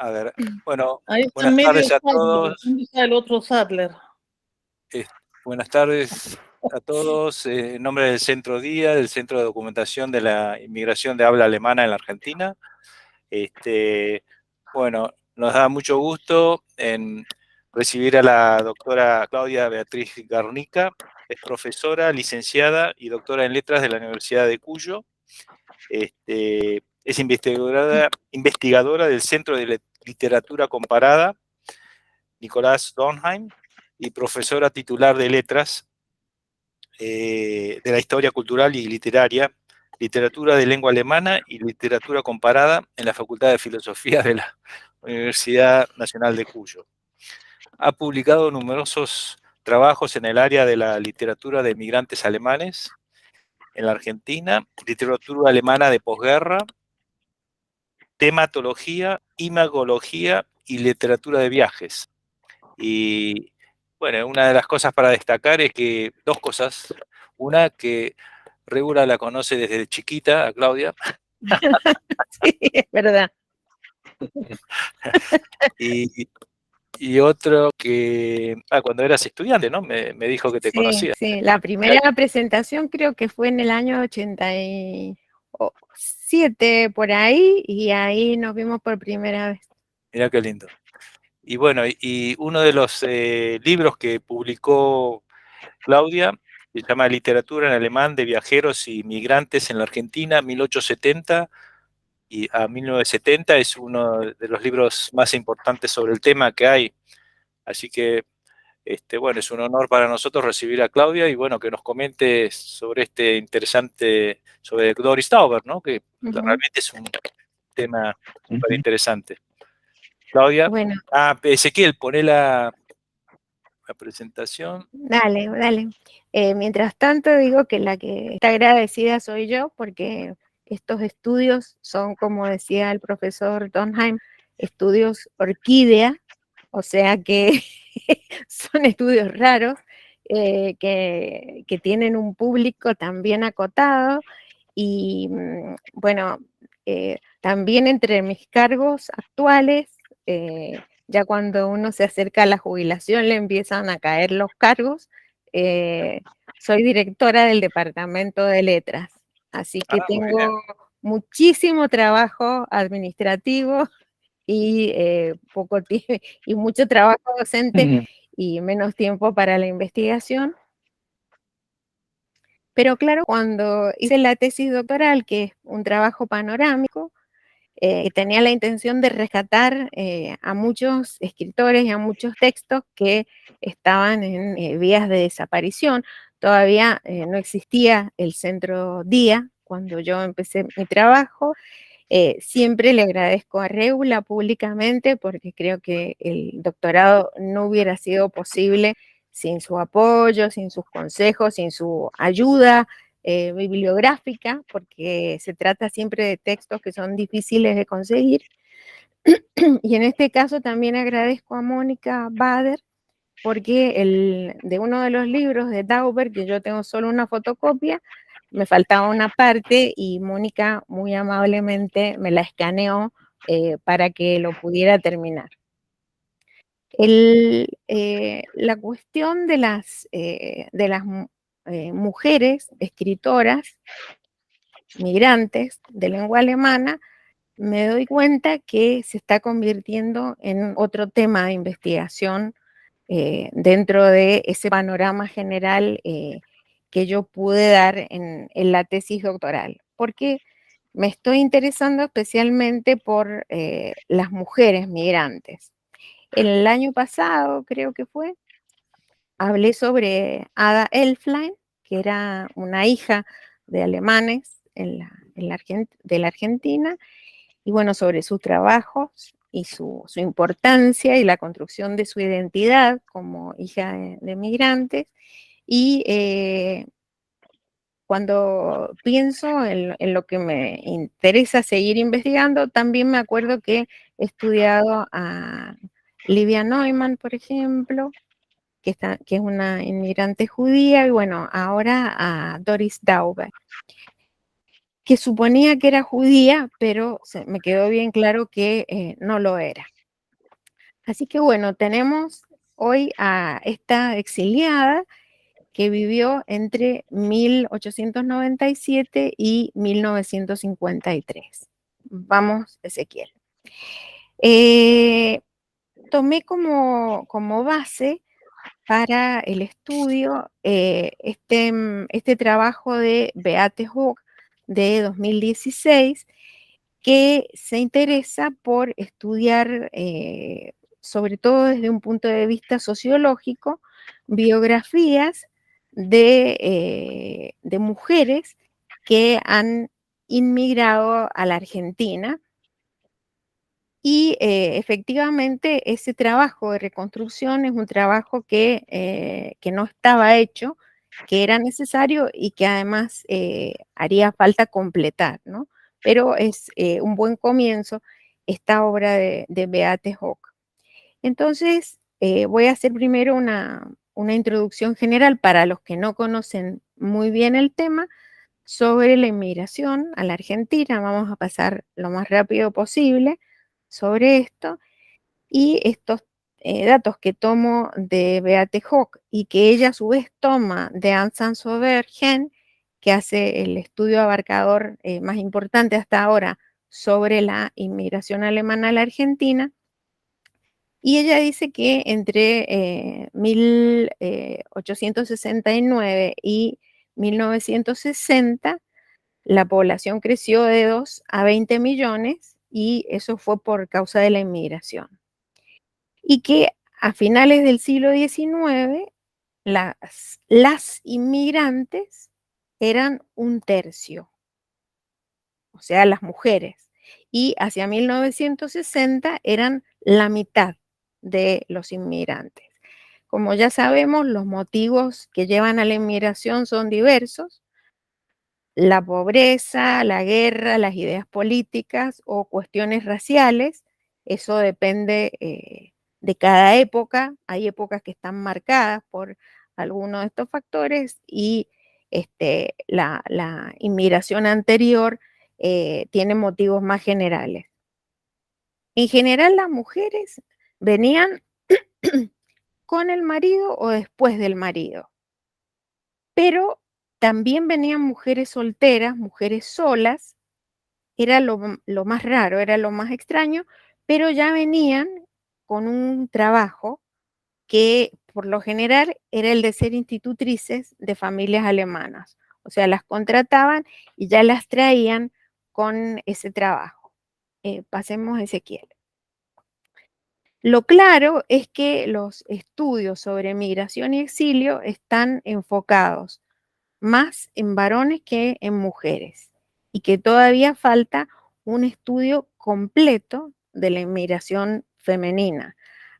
A ver, bueno, Ahí está buenas medio tardes a Sadler. todos. ¿Dónde está el otro Sadler? eh, Buenas tardes a todos. En nombre del Centro Día, del Centro de Documentación de la Inmigración de Habla Alemana en la Argentina. Este, bueno, nos da mucho gusto en recibir a la doctora Claudia Beatriz Garnica. Es profesora, licenciada y doctora en Letras de la Universidad de Cuyo. Es investigadora del Centro de Literatura Comparada Nicolás Dornheim, y profesora titular de Letras de la Historia Cultural y Literaria, Literatura de Lengua Alemana y Literatura Comparada en la Facultad de Filosofía de la Universidad Nacional de Cuyo. Ha publicado numerosos trabajos en el área de la literatura de migrantes alemanes en la Argentina, literatura alemana de posguerra, tematología, imagología y literatura de viajes. Y bueno, una de las cosas para destacar es que dos cosas. Una, que Regula la conoce desde chiquita, a Claudia. Sí, es verdad. Y, y otro, que cuando eras estudiante, ¿no? Me dijo que te Sí, conocía. sí. La primera presentación creo que fue en el año 87 por ahí, y ahí nos vimos por primera vez. Mirá qué lindo. Y bueno, y uno de los libros que publicó Claudia se llama Literatura en Alemán de Viajeros y Migrantes en la Argentina, 1870 y a 1970. Es uno de los libros más importantes sobre el tema que hay. Así que, bueno, es un honor para nosotros recibir a Claudia y, bueno, que nos comente sobre este interesante, sobre Doris Tauber, ¿no? Que Ujú. realmente es un tema súper interesante. Claudia. Bueno, Ezequiel, poné la presentación. dale, dale. Mientras tanto, digo que la que está agradecida soy yo, porque estos estudios son, como decía el profesor Donheim, estudios orquídea, o sea que son estudios raros, que tienen un público también acotado. Y bueno, también entre mis cargos actuales, ya cuando uno se acerca a la jubilación le empiezan a caer los cargos. eh, Soy directora del departamento de letras, así que Muy bien. tengo muchísimo trabajo administrativo y y mucho trabajo docente y menos tiempo para la investigación. Pero claro, cuando hice la tesis doctoral, que es un trabajo panorámico, tenía la intención de rescatar a muchos escritores y a muchos textos que estaban en vías de desaparición. Todavía no existía el Centro Día cuando yo empecé mi trabajo. Siempre le agradezco a Regula públicamente, porque creo que el doctorado no hubiera sido posible sin su apoyo, sin sus consejos, sin su ayuda bibliográfica, porque se trata siempre de textos que son difíciles de conseguir. Y en este caso también agradezco a Mónica Bader, porque de uno de los libros de Dauber, que yo tengo solo una fotocopia, me faltaba una parte y Mónica muy amablemente me la escaneó para que lo pudiera terminar. La cuestión de las mujeres escritoras migrantes de lengua alemana, me doy cuenta que se está convirtiendo en otro tema de investigación dentro de ese panorama general que yo pude dar en la tesis doctoral, porque me estoy interesando especialmente por las mujeres migrantes. El año pasado, creo que fue, hablé sobre Ada Elflein, que era una hija de alemanes de la Argentina, y bueno, sobre sus trabajos y su importancia y la construcción de su identidad como hija de migrantes. Y cuando pienso en lo que me interesa seguir investigando, también me acuerdo que he estudiado a Livia Neumann, por ejemplo, que es una inmigrante judía, y bueno, ahora a Doris Dauber, que suponía que era judía, pero me quedó bien claro que no lo era. Así que bueno, tenemos hoy a esta exiliada que vivió entre 1897 y 1953. Vamos, Ezequiel. Tomé como base para el estudio este trabajo de Beate Hogg de 2016, que se interesa por estudiar, sobre todo desde un punto de vista sociológico, biografías de mujeres que han inmigrado a la Argentina. Y efectivamente ese trabajo de reconstrucción es un trabajo que no estaba hecho, que era necesario y que además haría falta completar, ¿no? Pero es un buen comienzo esta obra de Beate Hogg. Entonces, voy a hacer primero una introducción general para los que no conocen muy bien el tema sobre la inmigración a la Argentina. Vamos a pasar lo más rápido posible sobre esto, y estos datos que tomo de Beate Hogg y que ella a su vez toma de Ansan Sobergen, que hace el estudio abarcador más importante hasta ahora sobre la inmigración alemana a la Argentina. Y ella dice que entre 1869 y 1960 la población creció de 2 a 20 millones, y eso fue por causa de la inmigración. Y que a finales del siglo XIX las inmigrantes eran un tercio, o sea, las mujeres, y hacia 1960 eran la mitad de los inmigrantes. Como ya sabemos, los motivos que llevan a la inmigración son diversos: la pobreza, la guerra, las ideas políticas o cuestiones raciales. Eso depende de cada época. Hay épocas que están marcadas por alguno de estos factores, y la inmigración anterior tiene motivos más generales. En general, las mujeres venían con el marido o después del marido, pero también venían mujeres solteras, mujeres solas. Era lo más raro, era lo más extraño, pero ya venían con un trabajo que por lo general era el de ser institutrices de familias alemanas. O sea, las contrataban y ya las traían con ese trabajo. Pasemos a Ezequiel. Lo claro es que los estudios sobre migración y exilio están enfocados más en varones que en mujeres, y que todavía falta un estudio completo de la inmigración femenina.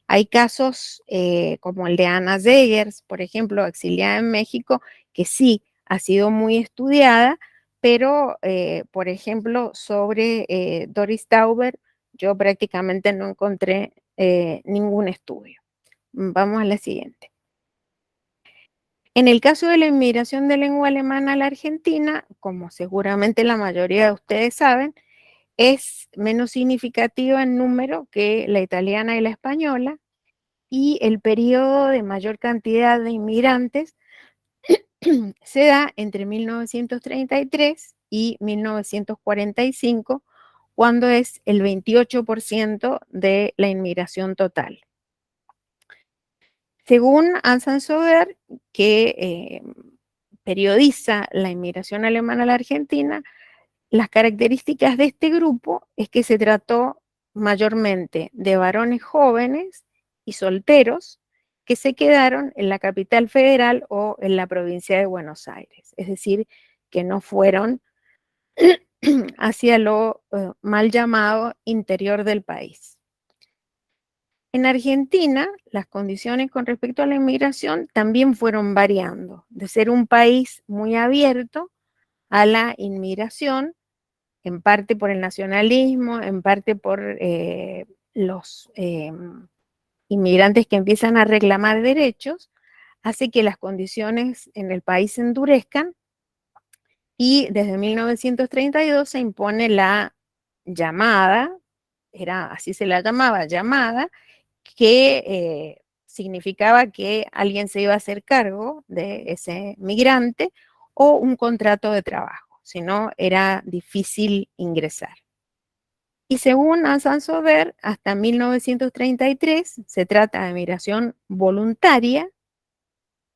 Hay casos como el de Ana Zegers, por ejemplo, exiliada en México, que sí ha sido muy estudiada, pero, por ejemplo, sobre Doris Tauber, yo prácticamente no encontré ningún estudio. Vamos a la siguiente. En el caso de la inmigración de lengua alemana a la Argentina, como seguramente la mayoría de ustedes saben, es menos significativa en número que la italiana y la española, y el periodo de mayor cantidad de inmigrantes se da entre 1933 y 1945, cuando es el 28% de la inmigración total. Según Ansan Sober, que periodiza la inmigración alemana a la Argentina, las características de este grupo es que se trató mayormente de varones jóvenes y solteros que se quedaron en la capital federal o en la provincia de Buenos Aires, es decir, que no fueron hacia lo mal llamado interior del país. En Argentina, las condiciones con respecto a la inmigración también fueron variando, de ser un país muy abierto a la inmigración, en parte por el nacionalismo, en parte por los inmigrantes que empiezan a reclamar derechos, hace que las condiciones en el país se endurezcan, y desde 1932 se impone la llamada, así se la llamaba, llamada, que significaba que alguien se iba a hacer cargo de ese migrante o un contrato de trabajo, si no era difícil ingresar. Y según Hassan Sober, hasta 1933 se trata de migración voluntaria,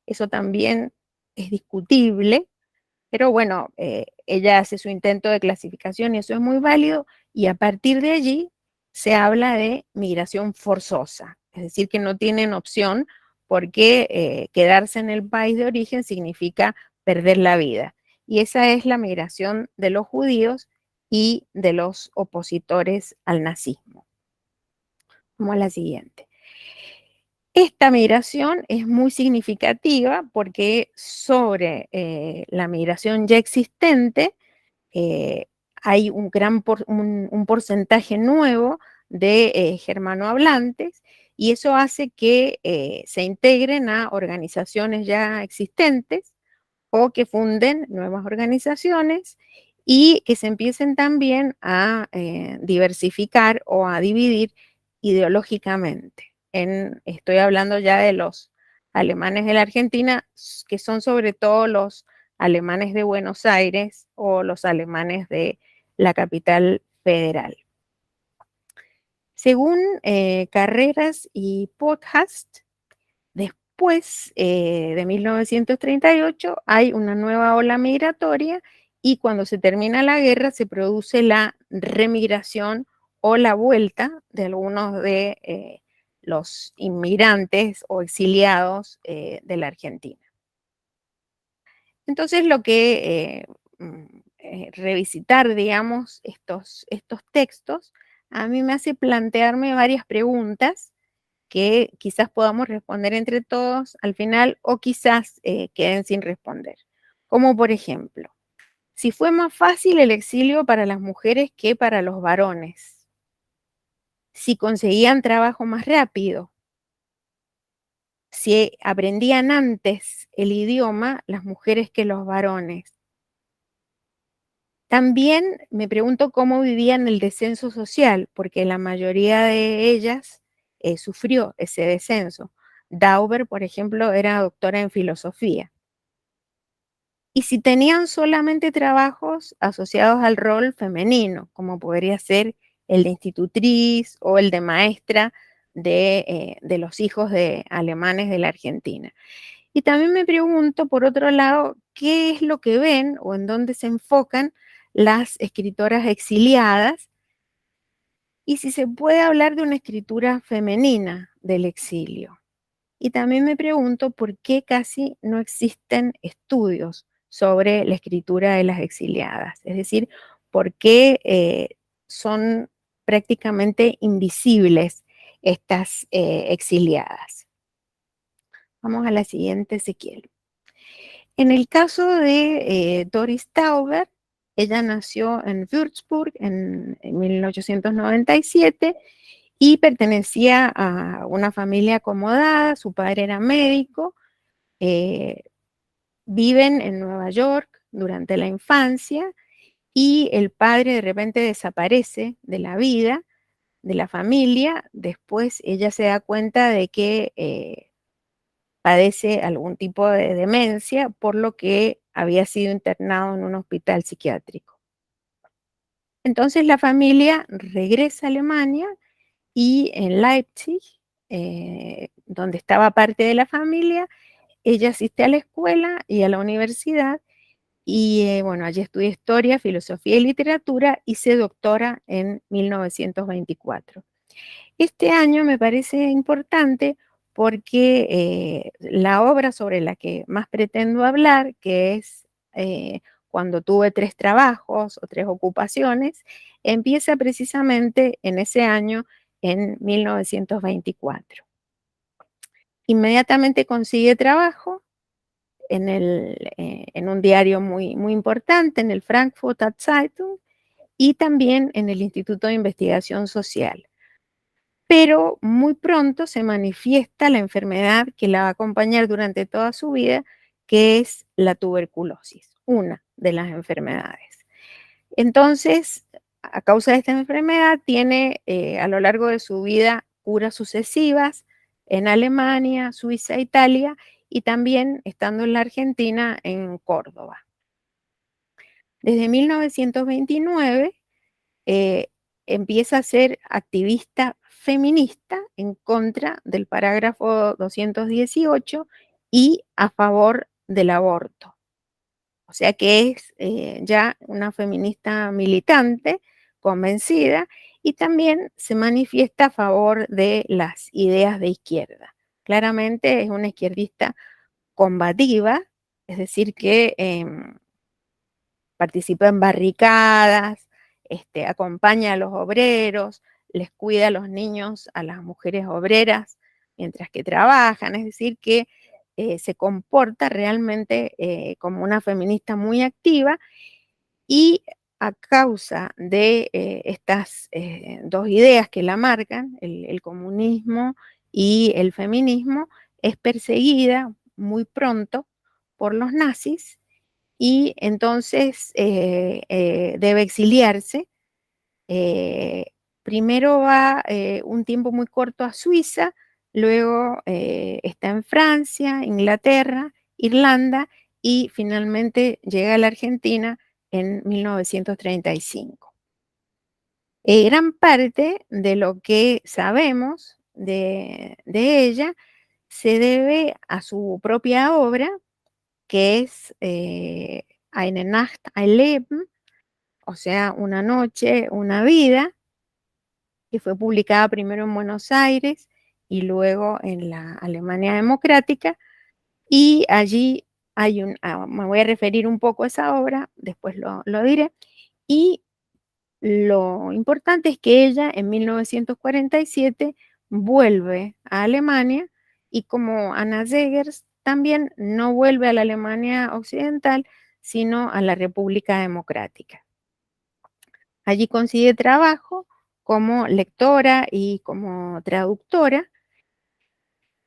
eso también es discutible, pero bueno, ella hace su intento de clasificación y eso es muy válido, y a partir de allí se habla de migración forzosa, es decir, que no tienen opción porque quedarse en el país de origen significa perder la vida. Y esa es la migración de los judíos y de los opositores al nazismo. Vamos a la siguiente. Esta migración es muy significativa porque sobre la migración ya existente hay un un porcentaje nuevo de germanohablantes, y eso hace que se integren a organizaciones ya existentes o que funden nuevas organizaciones y que se empiecen también a diversificar o a dividir ideológicamente. Estoy hablando ya de los alemanes de la Argentina, que son sobre todo los alemanes de Buenos Aires o los alemanes de la capital federal. Según Carreras y Podcast, después de 1938 hay una nueva ola migratoria, y cuando se termina la guerra se produce la remigración o la vuelta de algunos de los inmigrantes o exiliados de la Argentina. Entonces lo que revisitar, digamos, estos textos, a mí me hace plantearme varias preguntas que quizás podamos responder entre todos al final, o quizás queden sin responder. Como por ejemplo, si fue más fácil el exilio para las mujeres que para los varones, si conseguían trabajo más rápido, si aprendían antes el idioma las mujeres que los varones. También me pregunto cómo vivían el descenso social, porque la mayoría de ellas sufrió ese descenso. Dauber, por ejemplo, era doctora en filosofía. Y si tenían solamente trabajos asociados al rol femenino, como podría ser el de institutriz o el de maestra de los hijos de alemanes de la Argentina. Y también me pregunto, por otro lado, qué es lo que ven o en dónde se enfocan las escritoras exiliadas, y si se puede hablar de una escritura femenina del exilio. Y también me pregunto por qué casi no existen estudios sobre la escritura de las exiliadas, es decir, por qué son prácticamente invisibles estas exiliadas. Vamos a la siguiente, Ezequiel. En el caso de Doris Tauber, ella nació en Würzburg en 1897 y pertenecía a una familia acomodada. Su padre era médico, viven en Nueva York durante la infancia, y el padre de repente desaparece de la vida de la familia. Después ella se da cuenta de que padece algún tipo de demencia, por lo que había sido internado en un hospital psiquiátrico. Entonces la familia regresa a Alemania, y en Leipzig, donde estaba parte de la familia, ella asiste a la escuela y a la universidad, y bueno, allí estudia historia, filosofía y literatura, y se doctora en 1924. Este año me parece importante porque la obra sobre la que más pretendo hablar, que es Cuando tuve 3 trabajos o 3 ocupaciones, empieza precisamente en ese año, en 1924. Inmediatamente consigue trabajo en un diario muy, muy importante, en el Frankfurter Zeitung, y también en el Instituto de Investigación Social. Pero muy pronto se manifiesta la enfermedad que la va a acompañar durante toda su vida, que es la tuberculosis, una de las enfermedades. Entonces, a causa de esta enfermedad, tiene a lo largo de su vida curas sucesivas en Alemania, Suiza, Italia y también estando en la Argentina, en Córdoba. Desde 1929 empieza a ser activista feminista en contra del parágrafo 218 y a favor del aborto. O sea que es ya una feminista militante, convencida, y también se manifiesta a favor de las ideas de izquierda. Claramente es una izquierdista combativa, es decir, que participa en barricadas, acompaña a los obreros, les cuida a los niños, a las mujeres obreras, mientras que trabajan, es decir, que se comporta realmente como una feminista muy activa y a causa de estas dos ideas que la marcan, el comunismo y el feminismo, es perseguida muy pronto por los nazis y entonces debe exiliarse. Primero va un tiempo muy corto a Suiza, luego está en Francia, Inglaterra, Irlanda y finalmente llega a la Argentina en 1935. Gran parte de lo que sabemos de ella se debe a su propia obra, que es Eine Nacht, ein Leben, o sea, una noche, una vida, que fue publicada primero en Buenos Aires y luego en la Alemania Democrática, y allí hay me voy a referir un poco a esa obra, después lo diré, y lo importante es que ella en 1947 vuelve a Alemania y como Anna Zegers también no vuelve a la Alemania occidental, sino a la República Democrática. Allí consigue trabajo como lectora y como traductora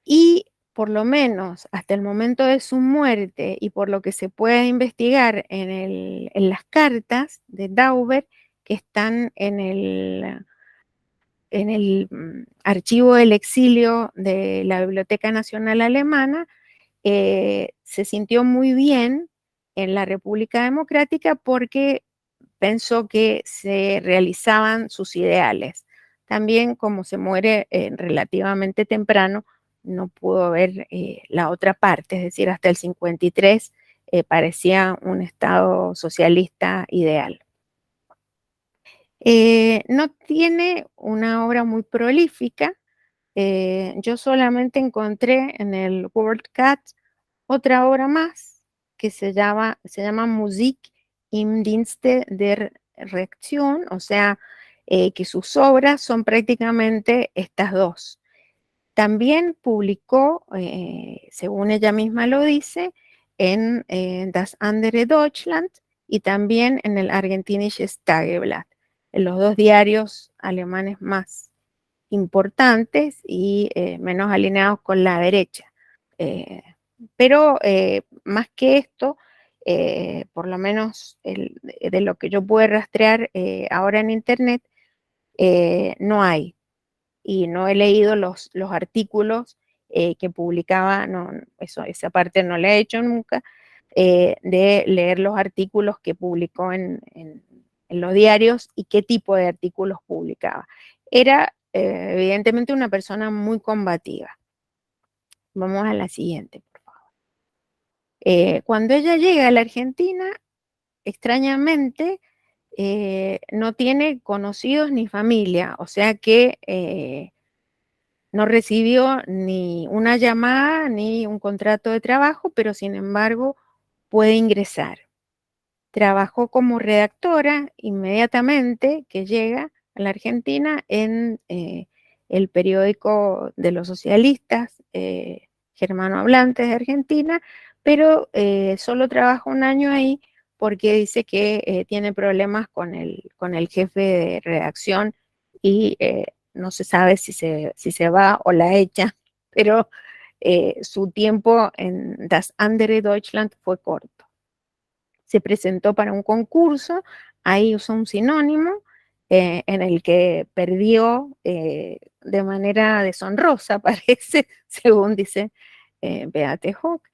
y por lo menos hasta el momento de su muerte y por lo que se puede investigar en las cartas de Dauber que están en el archivo del exilio de la Biblioteca Nacional Alemana, se sintió muy bien en la República Democrática porque pensó que se realizaban sus ideales. También como se muere relativamente temprano, no pudo ver la otra parte, es decir, hasta el 53 parecía un Estado socialista ideal. No tiene una obra muy prolífica. Yo solamente encontré en el WorldCat otra obra más que se llama Musik im Dienste der Reaktion, o sea, que sus obras son prácticamente estas dos. También publicó, según ella misma lo dice, en Das andere Deutschland y también en el Argentinisches Tageblatt, en los dos diarios alemanes más importantes y menos alineados con la derecha. Pero más que esto, por lo menos de lo que yo puedo rastrear ahora en Internet, no hay. Y no he leído los artículos que publicaba, no, esa parte no la he hecho nunca, de leer los artículos que publicó en los diarios y qué tipo de artículos publicaba. Era evidentemente una persona muy combativa. Vamos a la siguiente, por favor. Cuando ella llega a la Argentina, extrañamente, no tiene conocidos ni familia, o sea que no recibió ni una llamada ni un contrato de trabajo, pero sin embargo puede ingresar. Trabajó como redactora inmediatamente que llega a la Argentina en el periódico de los socialistas germanohablantes de Argentina, pero solo trabaja un año ahí porque dice que tiene problemas con el jefe de redacción y no se sabe si se va o la echa, pero su tiempo en Das andere Deutschland fue corto. Se presentó para un concurso, ahí usó un sinónimo, en el que perdió de manera deshonrosa, parece, según dice Beate Hooke.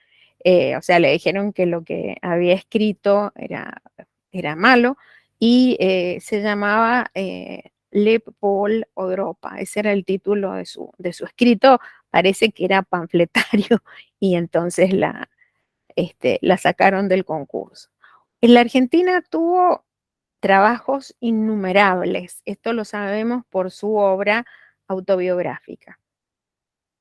O sea, le dijeron que lo que había escrito era malo y se llamaba Le Paul Europa. Ese era el título de su escrito. Parece que era panfletario y entonces la sacaron del concurso. En la Argentina tuvo trabajos innumerables. Esto lo sabemos por su obra autobiográfica.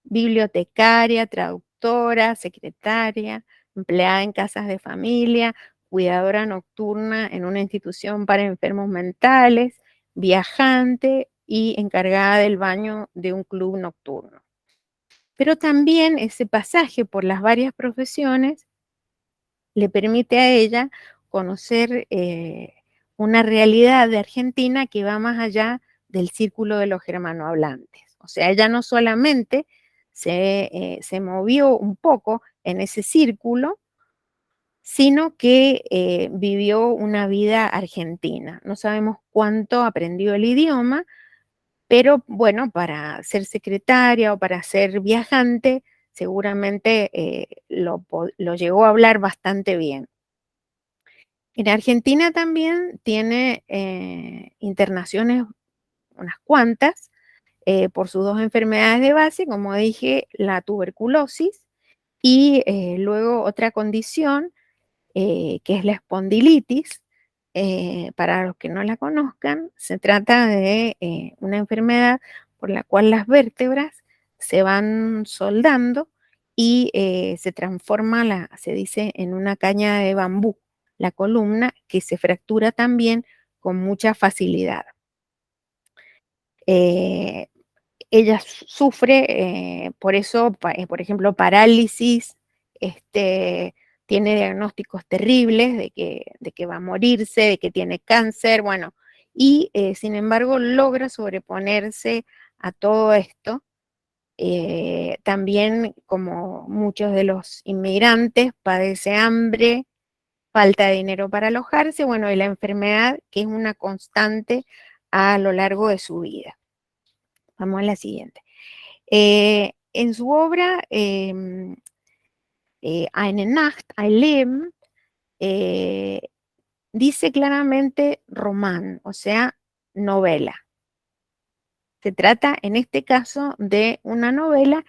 Bibliotecaria, traductora, secretaria, empleada en casas de familia, cuidadora nocturna en una institución para enfermos mentales, viajante y encargada del baño de un club nocturno. Pero también ese pasaje por las varias profesiones le permite a ella conocer una realidad de Argentina que va más allá del círculo de los germanohablantes. O sea, ella no solamente se movió un poco en ese círculo, sino que vivió una vida argentina. No sabemos cuánto aprendió el idioma, pero bueno, para ser secretaria o para ser viajante, seguramente lo llegó a hablar bastante bien. En Argentina también tiene internaciones, unas cuantas, por sus dos enfermedades de base, como dije, la tuberculosis y luego otra condición que es la espondilitis. Para los que no la conozcan, se trata de una enfermedad por la cual las vértebras se van soldando y se transforma, se dice, en una caña de bambú, la columna, que se fractura también con mucha facilidad. Eh, ella sufre, por eso, por ejemplo, parálisis, tiene diagnósticos terribles de que va a morirse, de que tiene cáncer, bueno, y sin embargo logra sobreponerse a todo esto. También, como muchos de los inmigrantes, padece hambre, falta de dinero para alojarse, bueno, y la enfermedad, que es una constante a lo largo de su vida. Vamos a la siguiente. En su obra Eine Nacht, ein Leben, dice claramente román, o sea, novela. Se trata en este caso de una novela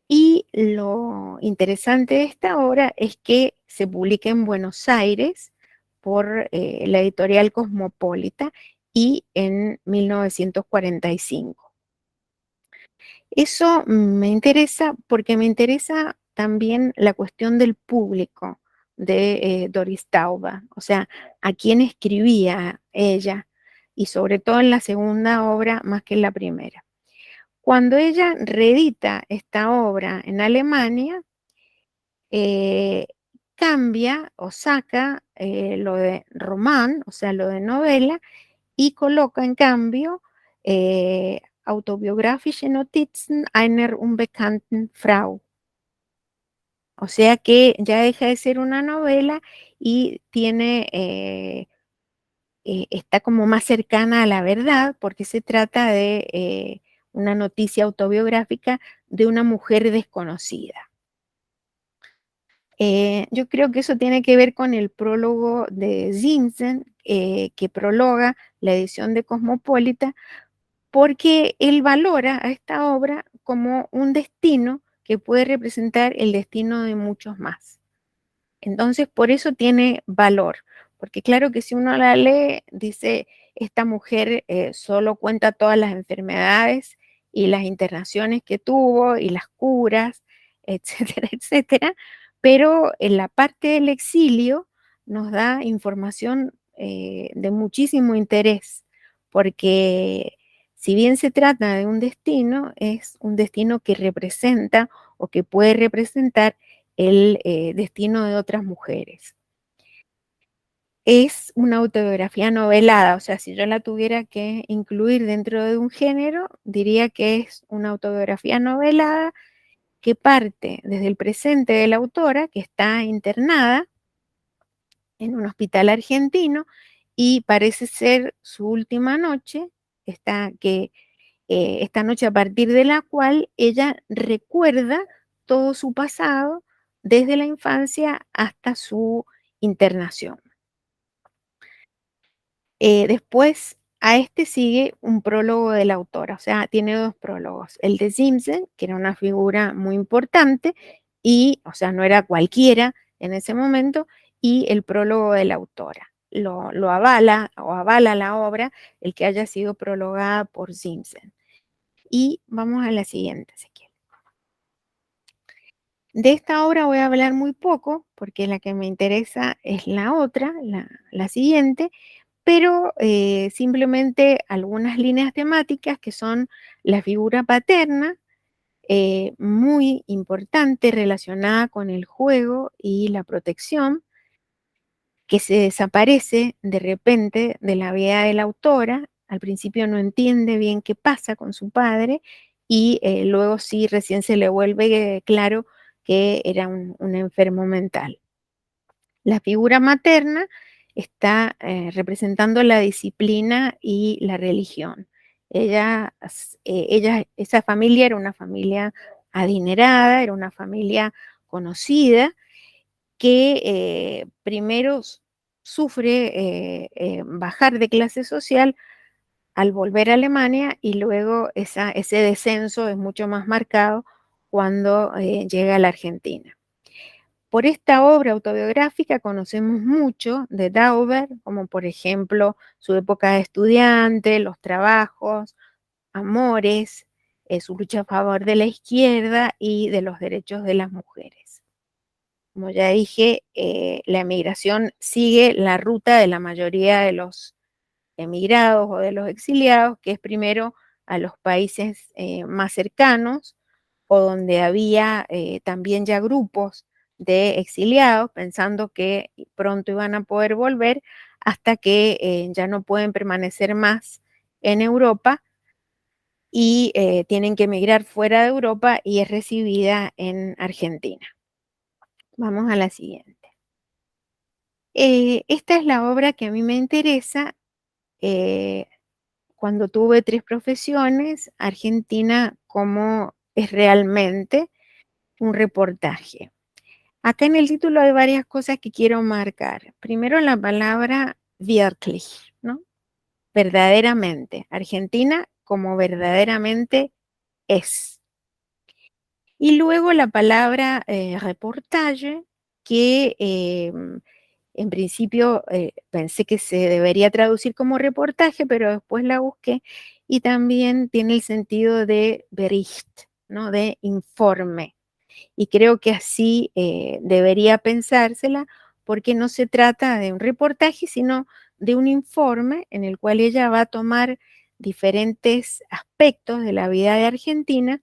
y lo interesante de esta obra es que se publica en Buenos Aires por la editorial Cosmopolita y en 1945. Eso me interesa porque me interesa también la cuestión del público de Doris Tauber, o sea, a quién escribía ella, y sobre todo en la segunda obra más que en la primera. Cuando ella reedita esta obra en Alemania, eh, cambia o saca lo de román, o sea, lo de novela, y coloca en cambio autobiografische Notizen einer unbekannten Frau. O sea que ya deja de ser una novela y está como más cercana a la verdad porque se trata de una noticia autobiográfica de una mujer desconocida. Yo creo que eso tiene que ver con el prólogo de Zinsen, que prologa la edición de Cosmopolita, porque él valora a esta obra como un destino que puede representar el destino de muchos más. Entonces, por eso tiene valor, porque claro que si uno la lee, dice, esta mujer solo cuenta todas las enfermedades y las internaciones que tuvo y las curas, etcétera, etcétera, pero en la parte del exilio nos da información de muchísimo interés, porque si bien se trata de un destino, es un destino que representa o que puede representar el destino de otras mujeres. Es una autobiografía novelada, o sea, si yo la tuviera que incluir dentro de un género, diría que es una autobiografía novelada que parte desde el presente de la autora, que está internada en un hospital argentino, y parece ser su última noche, esta noche a partir de la cual ella recuerda todo su pasado desde la infancia hasta su internación. Después a este sigue un prólogo de la autora, o sea, tiene dos prólogos. El de Simpson, que era una figura muy importante y, o sea, no era cualquiera en ese momento, y el prólogo de la autora. Lo avala o avala la obra el que haya sido prologada por Simpson. Y vamos a la siguiente, Ezequiel. De esta obra voy a hablar muy poco, porque la que me interesa es la otra, la siguiente, pero simplemente algunas líneas temáticas que son la figura paterna, muy importante relacionada con el juego y la protección, que se desaparece de repente de la vida de la autora. Al principio no entiende bien qué pasa con su padre y luego sí recién se le vuelve claro que era un enfermo mental. La figura materna está representando la disciplina y la religión. Esa familia era una familia adinerada, era una familia conocida, que primero sufre bajar de clase social al volver a Alemania y luego ese descenso es mucho más marcado cuando llega a la Argentina. Por esta obra autobiográfica conocemos mucho de Dauber, como por ejemplo su época de estudiante, los trabajos, amores, su lucha a favor de la izquierda y de los derechos de las mujeres. Como ya dije, la emigración sigue la ruta de la mayoría de los emigrados o de los exiliados, que es primero a los países más cercanos o donde había también ya grupos de exiliados pensando que pronto iban a poder volver hasta que ya no pueden permanecer más en Europa y tienen que emigrar fuera de Europa y es recibida en Argentina. Vamos a la siguiente. Esta es la obra que a mí me interesa. Cuando tuve 3 profesiones, Argentina como es realmente un reportaje. Acá en el título hay varias cosas que quiero marcar. Primero la palabra wirklich, ¿no? Verdaderamente. Argentina como verdaderamente es. Y luego la palabra reportaje, que en principio pensé que se debería traducir como reportaje, pero después la busqué y también tiene el sentido de Bericht, ¿no? De informe. Y creo que así debería pensársela porque no se trata de un reportaje, sino de un informe en el cual ella va a tomar diferentes aspectos de la vida de Argentina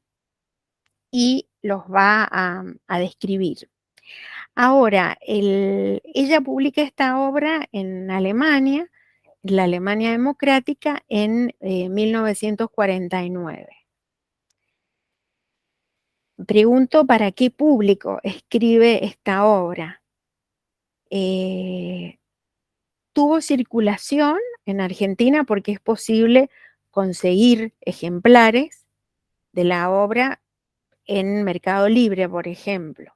y los va a describir. Ahora, ella publica esta obra en Alemania, la Alemania democrática, en 1949. Pregunto para qué público escribe esta obra. Tuvo circulación en Argentina porque es posible conseguir ejemplares de la obra en Mercado Libre, por ejemplo.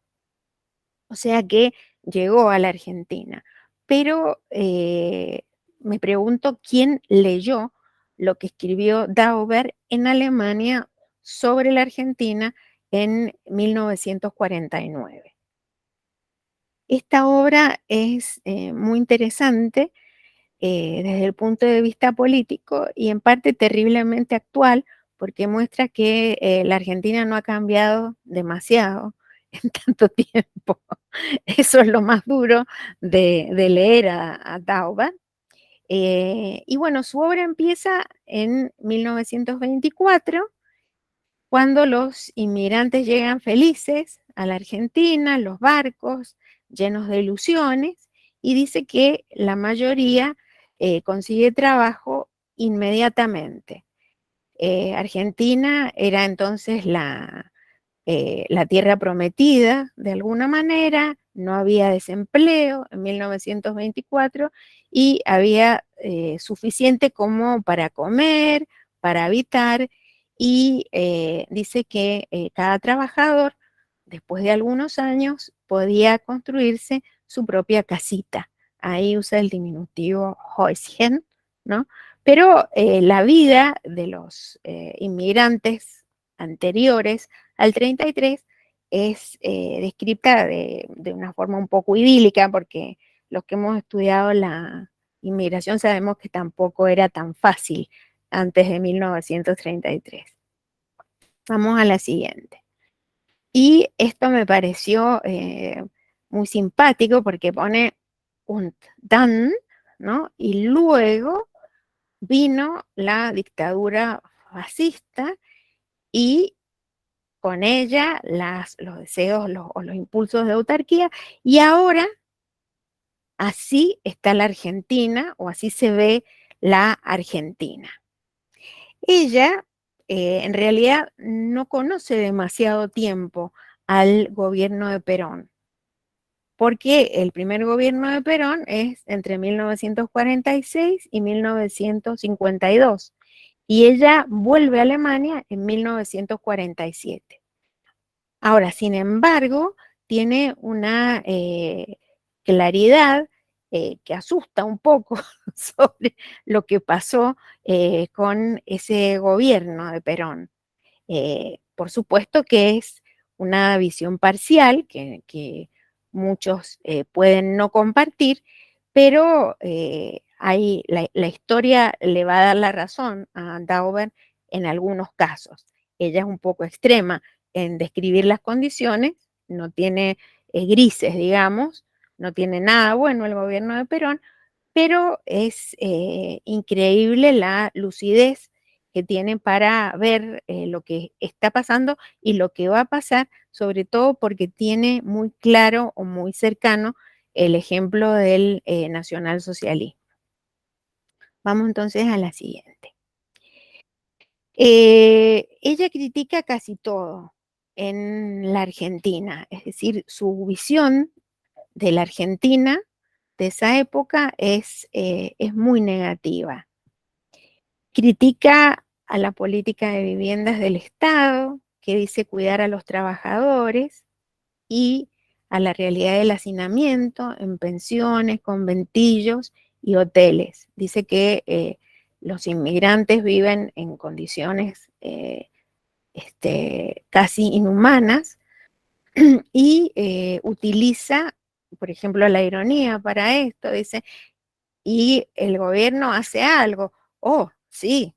O sea que llegó a la Argentina. Pero me pregunto quién leyó lo que escribió Dauber en Alemania sobre la Argentina en 1949. Esta obra es muy interesante desde el punto de vista político y en parte terriblemente actual, porque muestra que la Argentina no ha cambiado demasiado en tanto tiempo. Eso es lo más duro de leer a Dauber. Y bueno, su obra empieza en 1924, cuando los inmigrantes llegan felices a la Argentina, los barcos llenos de ilusiones, y dice que la mayoría consigue trabajo inmediatamente. Argentina era entonces la tierra prometida, de alguna manera, no había desempleo en 1924 y había suficiente como para comer, para habitar, y dice que cada trabajador, después de algunos años, podía construirse su propia casita. Ahí usa el diminutivo Häuschen, ¿no? Pero la vida de los inmigrantes anteriores al 33 es descrita de una forma un poco idílica, porque los que hemos estudiado la inmigración sabemos que tampoco era tan fácil antes de 1933. Vamos a la siguiente. Y esto me pareció muy simpático porque pone un dann, ¿no? Y luego vino la dictadura fascista y con ella los deseos o los impulsos de autarquía, y ahora así está la Argentina, o así se ve la Argentina. Ella en realidad no conoce demasiado tiempo al gobierno de Perón, porque el primer gobierno de Perón es entre 1946 y 1952, y ella vuelve a Alemania en 1947. Ahora, sin embargo, tiene una claridad que asusta un poco sobre lo que pasó con ese gobierno de Perón. Por supuesto que es una visión parcial que muchos pueden no compartir, pero la historia le va a dar la razón a Dauber en algunos casos. Ella es un poco extrema en describir las condiciones, no tiene grises, digamos, no tiene nada bueno el gobierno de Perón, pero es increíble la lucidez que tiene para ver lo que está pasando y lo que va a pasar, sobre todo porque tiene muy claro o muy cercano el ejemplo del nacionalsocialismo. Vamos entonces a la siguiente. Ella critica casi todo en la Argentina, es decir, su visión de la Argentina de esa época es muy negativa. Critica a la política de viviendas del Estado, que dice cuidar a los trabajadores, y a la realidad del hacinamiento en pensiones, conventillos y hoteles. Dice que los inmigrantes viven en condiciones casi inhumanas y utiliza, por ejemplo, la ironía para esto, dice, y el gobierno hace algo. Oh, sí,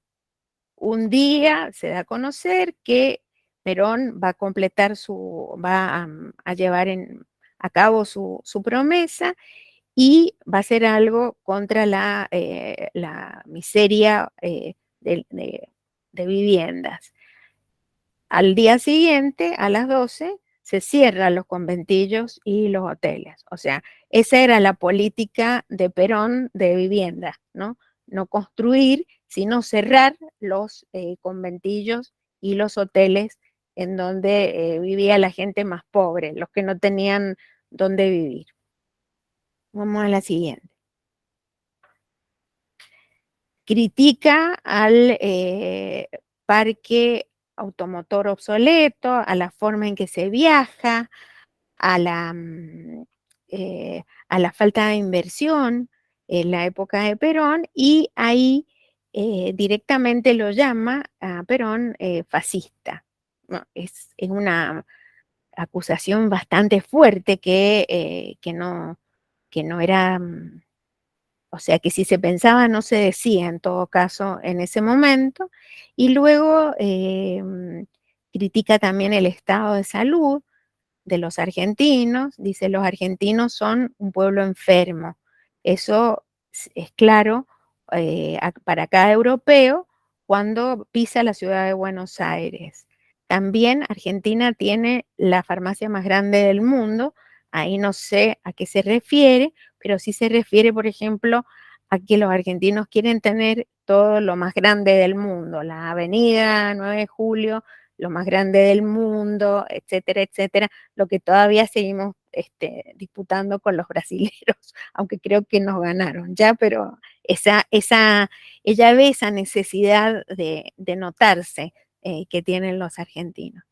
un día se da a conocer que Perón va a completar a llevar a cabo su promesa y va a hacer algo contra la miseria de viviendas. Al día siguiente, a las 12, se cierran los conventillos y los hoteles. O sea, esa era la política de Perón de vivienda, ¿no? No construir, sino cerrar los conventillos y los hoteles en donde vivía la gente más pobre, los que no tenían dónde vivir. Vamos a la siguiente. Critica al parque automotor obsoleto, a la forma en que se viaja, a la falta de inversión en la época de Perón, y ahí directamente lo llama a Perón fascista. No, es una acusación bastante fuerte que no era, o sea, que si se pensaba no se decía en todo caso en ese momento. Y luego critica también el estado de salud de los argentinos. Dice, los argentinos son un pueblo enfermo. Eso es claro para cada europeo cuando pisa la ciudad de Buenos Aires. También Argentina tiene la farmacia más grande del mundo. Ahí no sé a qué se refiere, pero sí se refiere, por ejemplo, a que los argentinos quieren tener todo lo más grande del mundo, la avenida 9 de Julio, lo más grande del mundo, etcétera, etcétera, lo que todavía seguimos disputando con los brasileros, aunque creo que nos ganaron ya, pero ella ve esa necesidad de notarse que tienen los argentinos.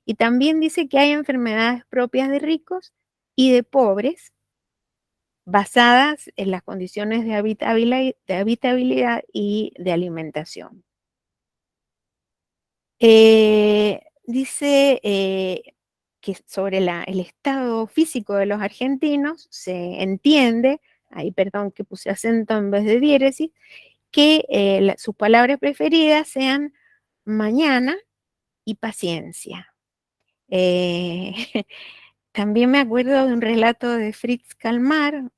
Y también dice que hay enfermedades propias de ricos y de pobres, basadas en las condiciones de habitabilidad y de alimentación. Dice que sobre el estado físico de los argentinos se entiende, ahí perdón que puse acento en vez de diéresis, que sus palabras preferidas sean mañana y paciencia. También me acuerdo de un relato de Fritz Kalmar,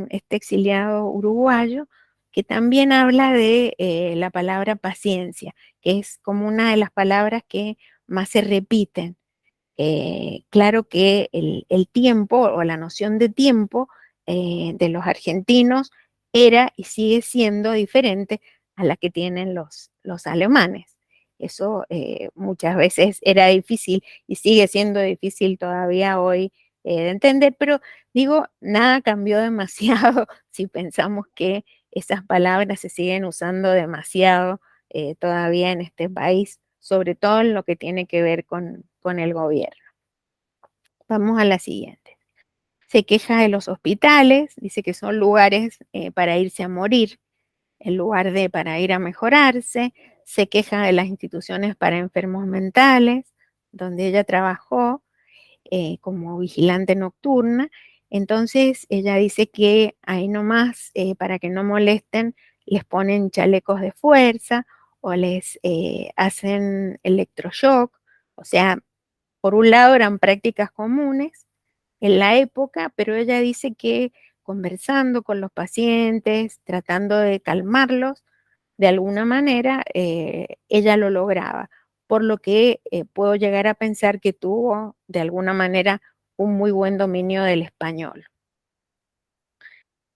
este exiliado uruguayo, que también habla de la palabra paciencia, que es como una de las palabras que más se repiten. Claro que el tiempo o la noción de tiempo de los argentinos era y sigue siendo diferente a la que tienen los alemanes. Eso muchas veces era difícil y sigue siendo difícil todavía hoy de entender, pero digo, nada cambió demasiado si pensamos que esas palabras se siguen usando demasiado todavía en este país, sobre todo en lo que tiene que ver con el gobierno. Vamos a la siguiente. Se queja de los hospitales, dice que son lugares para irse a morir, en lugar de para ir a mejorarse. Se queja de las instituciones para enfermos mentales, donde ella trabajó como vigilante nocturna. Entonces ella dice que ahí nomás, para que no molesten, les ponen chalecos de fuerza o les hacen electroshock. O sea, por un lado eran prácticas comunes en la época, pero ella dice que conversando con los pacientes, tratando de calmarlos, de alguna manera ella lo lograba, por lo que puedo llegar a pensar que tuvo de alguna manera un muy buen dominio del español.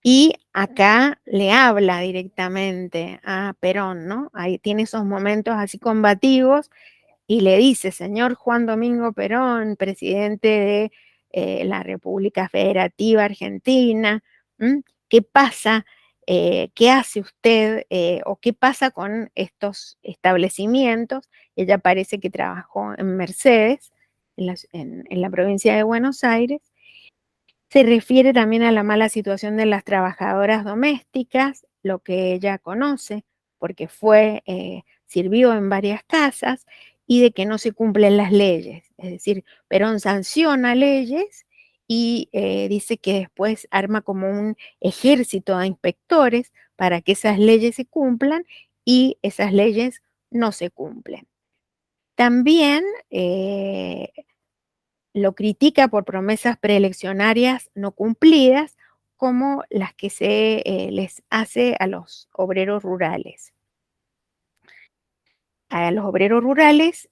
Y acá le habla directamente a Perón, ¿no? Ahí tiene esos momentos así combativos y le dice, señor Juan Domingo Perón, presidente de la República Federativa Argentina, ¿qué pasa? ¿Qué hace usted o qué pasa con estos establecimientos? Ella parece que trabajó en Mercedes, en la provincia de Buenos Aires. Se refiere también a la mala situación de las trabajadoras domésticas, lo que ella conoce, porque sirvió en varias casas, y de que no se cumplen las leyes. Es decir, Perón sanciona leyes y dice que después arma como un ejército de inspectores para que esas leyes se cumplan y esas leyes no se cumplen. También lo critica por promesas preeleccionarias no cumplidas, como las que se les hace a los obreros rurales. A los obreros rurales,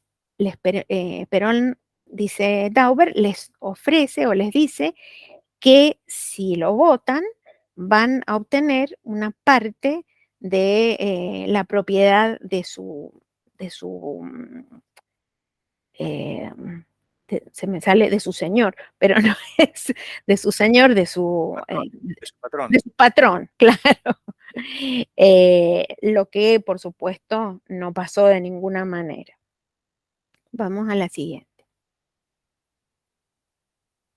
Perón, dice Dauber, les ofrece o les dice que si lo votan, van a obtener una parte de la propiedad de su eh, se me sale de su señor, pero no es de su señor, de su patrón. de su patrón, claro. Lo que por supuesto no pasó de ninguna manera. Vamos a la siguiente.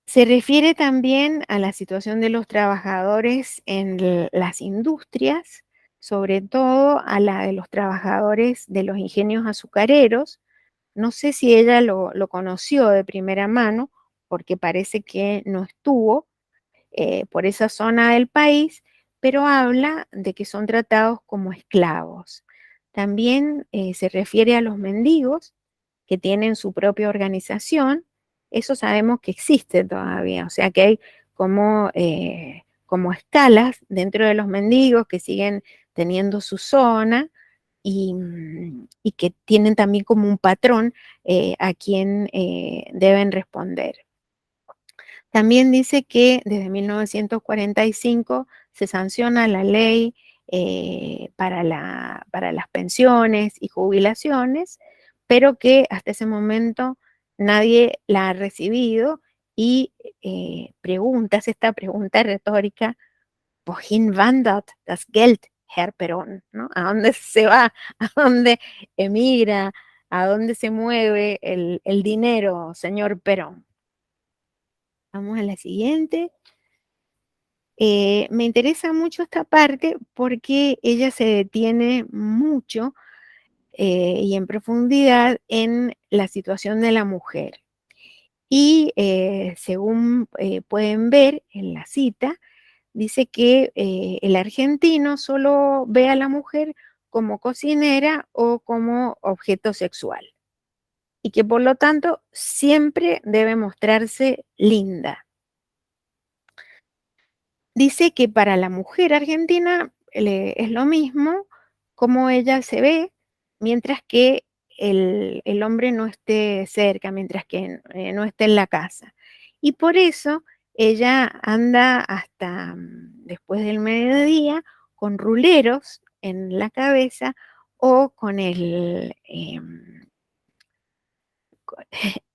Se refiere también a la situación de los trabajadores en las industrias, sobre todo a la de los trabajadores de los ingenios azucareros. No sé si ella lo conoció de primera mano, porque parece que no estuvo por esa zona del país, pero habla de que son tratados como esclavos. También se refiere a los mendigos, que tienen su propia organización. Eso sabemos que existe todavía, o sea que hay como escalas dentro de los mendigos que siguen teniendo su zona y que tienen también como un patrón a quien deben responder. También dice que desde 1945 se sanciona la ley para las pensiones y jubilaciones, pero que hasta ese momento nadie la ha recibido y hace esta pregunta retórica: ¿Wohin wandert das Geld, Herr Perón? ¿No? ¿A dónde se va? ¿A dónde emigra? ¿A dónde se mueve el dinero, señor Perón? Vamos a la siguiente. Me interesa mucho esta parte porque ella se detiene mucho y en profundidad en la situación de la mujer. Y según pueden ver en la cita, dice que el argentino solo ve a la mujer como cocinera o como objeto sexual y que por lo tanto siempre debe mostrarse linda. Dice que para la mujer argentina es lo mismo como ella se ve mientras que el hombre no esté cerca, mientras que no esté en la casa. Y por eso ella anda hasta después del mediodía con ruleros en la cabeza o con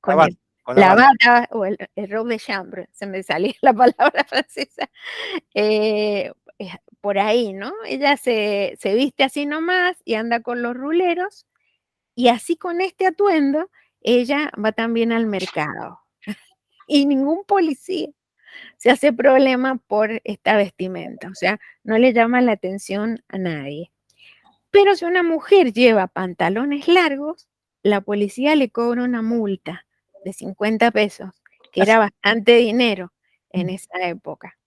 con Con la la bata. bata o el robe de chambre, se me salía la palabra francesa, eh, por ahí, ¿no? Ella se viste así nomás y anda con los ruleros, y así con este atuendo, ella va también al mercado. Y ningún policía se hace problema por esta vestimenta, o sea, no le llama la atención a nadie. Pero si una mujer lleva pantalones largos, la policía le cobra una multa de 50 pesos, que era bastante dinero en esa época.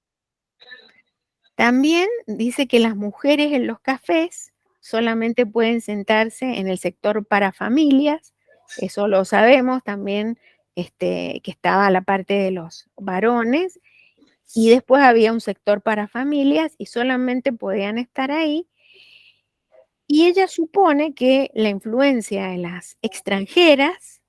También dice que las mujeres en los cafés solamente pueden sentarse en el sector para familias, eso lo sabemos también, que estaba la parte de los varones, y después había un sector para familias y solamente podían estar ahí. Y ella supone que la influencia de las extranjeras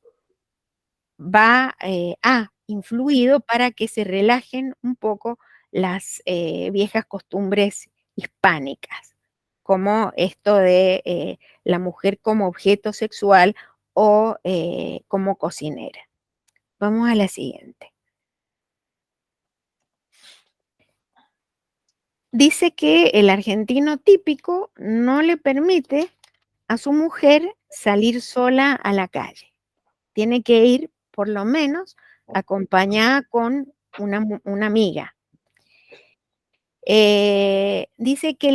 ha influido para que se relajen un poco las viejas costumbres hispánicas, como esto de la mujer como objeto sexual o como cocinera. Vamos a la siguiente. Dice que el argentino típico no le permite a su mujer salir sola a la calle. Tiene que ir por lo menos acompañada con una amiga. Dice que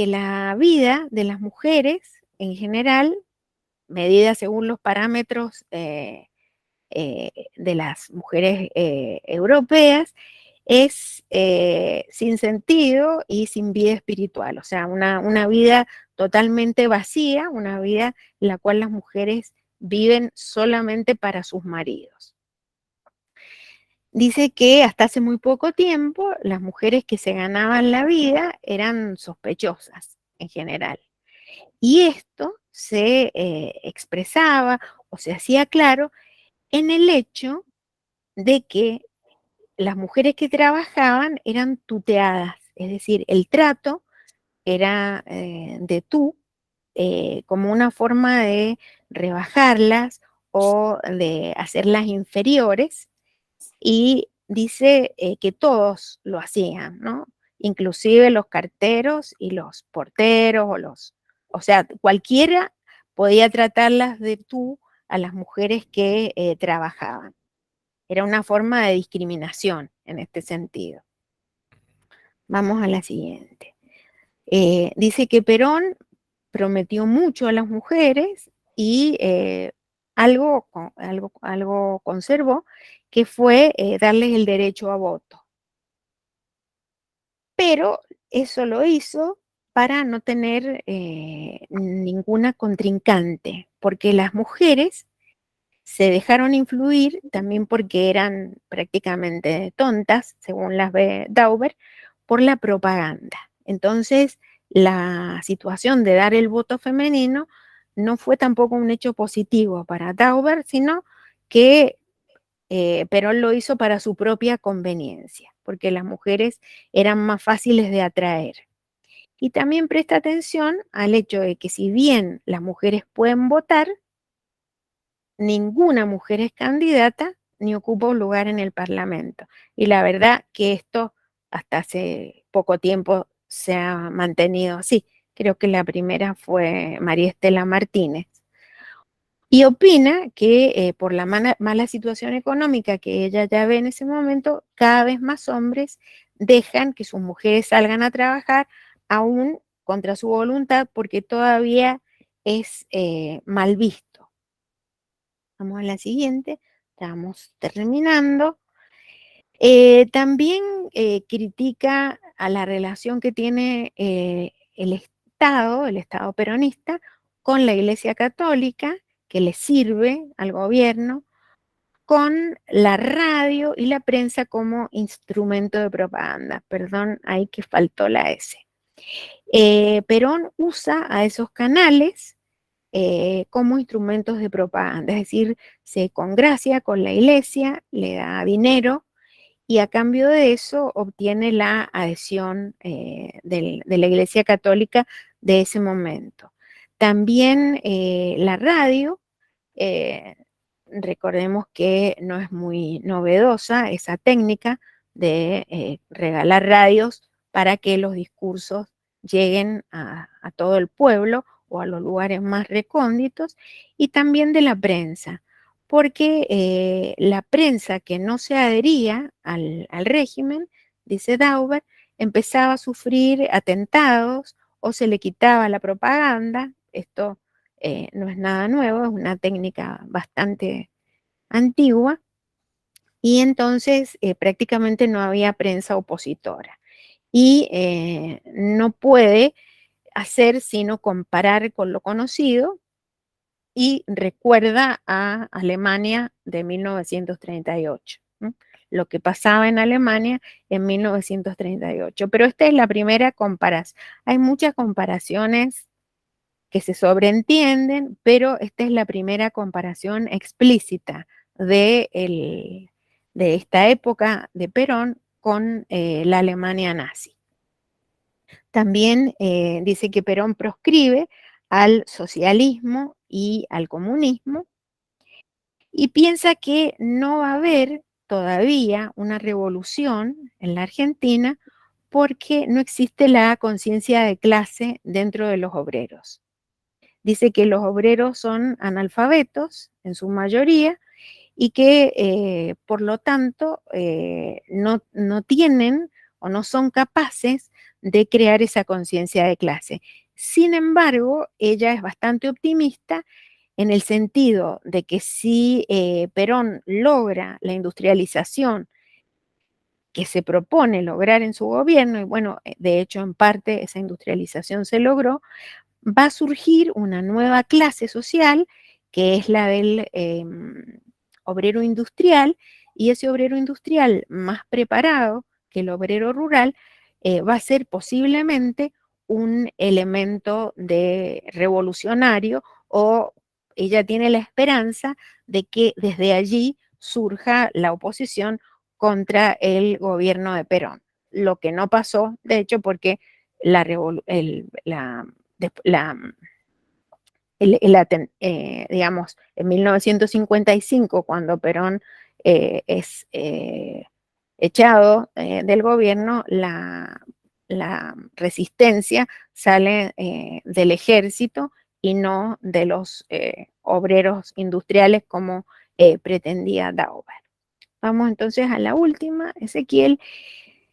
la vida de las mujeres en general, medida según los parámetros de las mujeres europeas, es sin sentido y sin vida espiritual, o sea, una vida totalmente vacía, una vida en la cual las mujeres viven solamente para sus maridos. Dice que hasta hace muy poco tiempo las mujeres que se ganaban la vida eran sospechosas en general. Y esto se expresaba o se hacía claro en el hecho de que las mujeres que trabajaban eran tuteadas, es decir, el trato era de tú, como una forma de rebajarlas o de hacerlas inferiores, y dice que todos lo hacían, ¿no? Inclusive los carteros y los porteros o sea, cualquiera podía tratarlas de tú a las mujeres que trabajaban. Era una forma de discriminación en este sentido. Vamos a la siguiente. Dice que Perón prometió mucho a las mujeres y algo conservó, que fue darles el derecho a voto. Pero eso lo hizo para no tener ninguna contrincante, porque las mujeres se dejaron influir también porque eran prácticamente tontas, según las ve Dauber, por la propaganda. Entonces, la situación de dar el voto femenino no fue tampoco un hecho positivo para Dauber, sino que Perón lo hizo para su propia conveniencia, porque las mujeres eran más fáciles de atraer. Y también presta atención al hecho de que si bien las mujeres pueden votar, ninguna mujer es candidata ni ocupa un lugar en el Parlamento. Y la verdad que esto hasta hace poco tiempo se ha mantenido así. Creo que la primera fue María Estela Martínez. Y opina que por la mala situación económica que ella ya ve en ese momento, cada vez más hombres dejan que sus mujeres salgan a trabajar aún contra su voluntad porque todavía es mal visto. Vamos a la siguiente, estamos terminando. También critica a la relación que tiene el Estado peronista, con la Iglesia Católica, que le sirve al gobierno, con la radio y la prensa como instrumento de propaganda. Perdón, ahí que faltó la S. Perón usa a esos canales como instrumentos de propaganda, es decir, se congracia con la Iglesia, le da dinero y a cambio de eso obtiene la adhesión de la Iglesia Católica de ese momento. También la radio, eh, recordemos que no es muy novedosa esa técnica de regalar radios para que los discursos lleguen a todo el pueblo o a los lugares más recónditos, y también de la prensa, porque la prensa que no se adhería al régimen, dice Dauber, empezaba a sufrir atentados o se le quitaba la propaganda. Esto no es nada nuevo, es una técnica bastante antigua, y entonces prácticamente no había prensa opositora. Y no puede hacer sino comparar con lo conocido y recuerda a Alemania de 1938, ¿no? Lo que pasaba en Alemania en 1938. Pero esta es la primera comparación. Hay muchas comparaciones que se sobreentienden, pero esta es la primera comparación explícita de esta época de Perón con la Alemania nazi. También dice que Perón proscribe al socialismo y al comunismo y piensa que no va a haber todavía una revolución en la Argentina porque no existe la conciencia de clase dentro de los obreros. Dice que los obreros son analfabetos en su mayoría y que por lo tanto no tienen o no son capaces de crear esa conciencia de clase. Sin embargo, ella es bastante optimista en el sentido de que si Perón logra la industrialización que se propone lograr en su gobierno, y bueno, de hecho en parte esa industrialización se logró, va a surgir una nueva clase social que es la del obrero industrial, y ese obrero industrial más preparado que el obrero rural va a ser posiblemente un elemento de revolucionario, o ella tiene la esperanza de que desde allí surja la oposición contra el gobierno de Perón, lo que no pasó, de hecho, porque la, la, digamos, en 1955, cuando Perón es echado del gobierno, la resistencia sale del ejército y no de los obreros industriales como pretendía Dauber. Vamos entonces a la última, Ezequiel,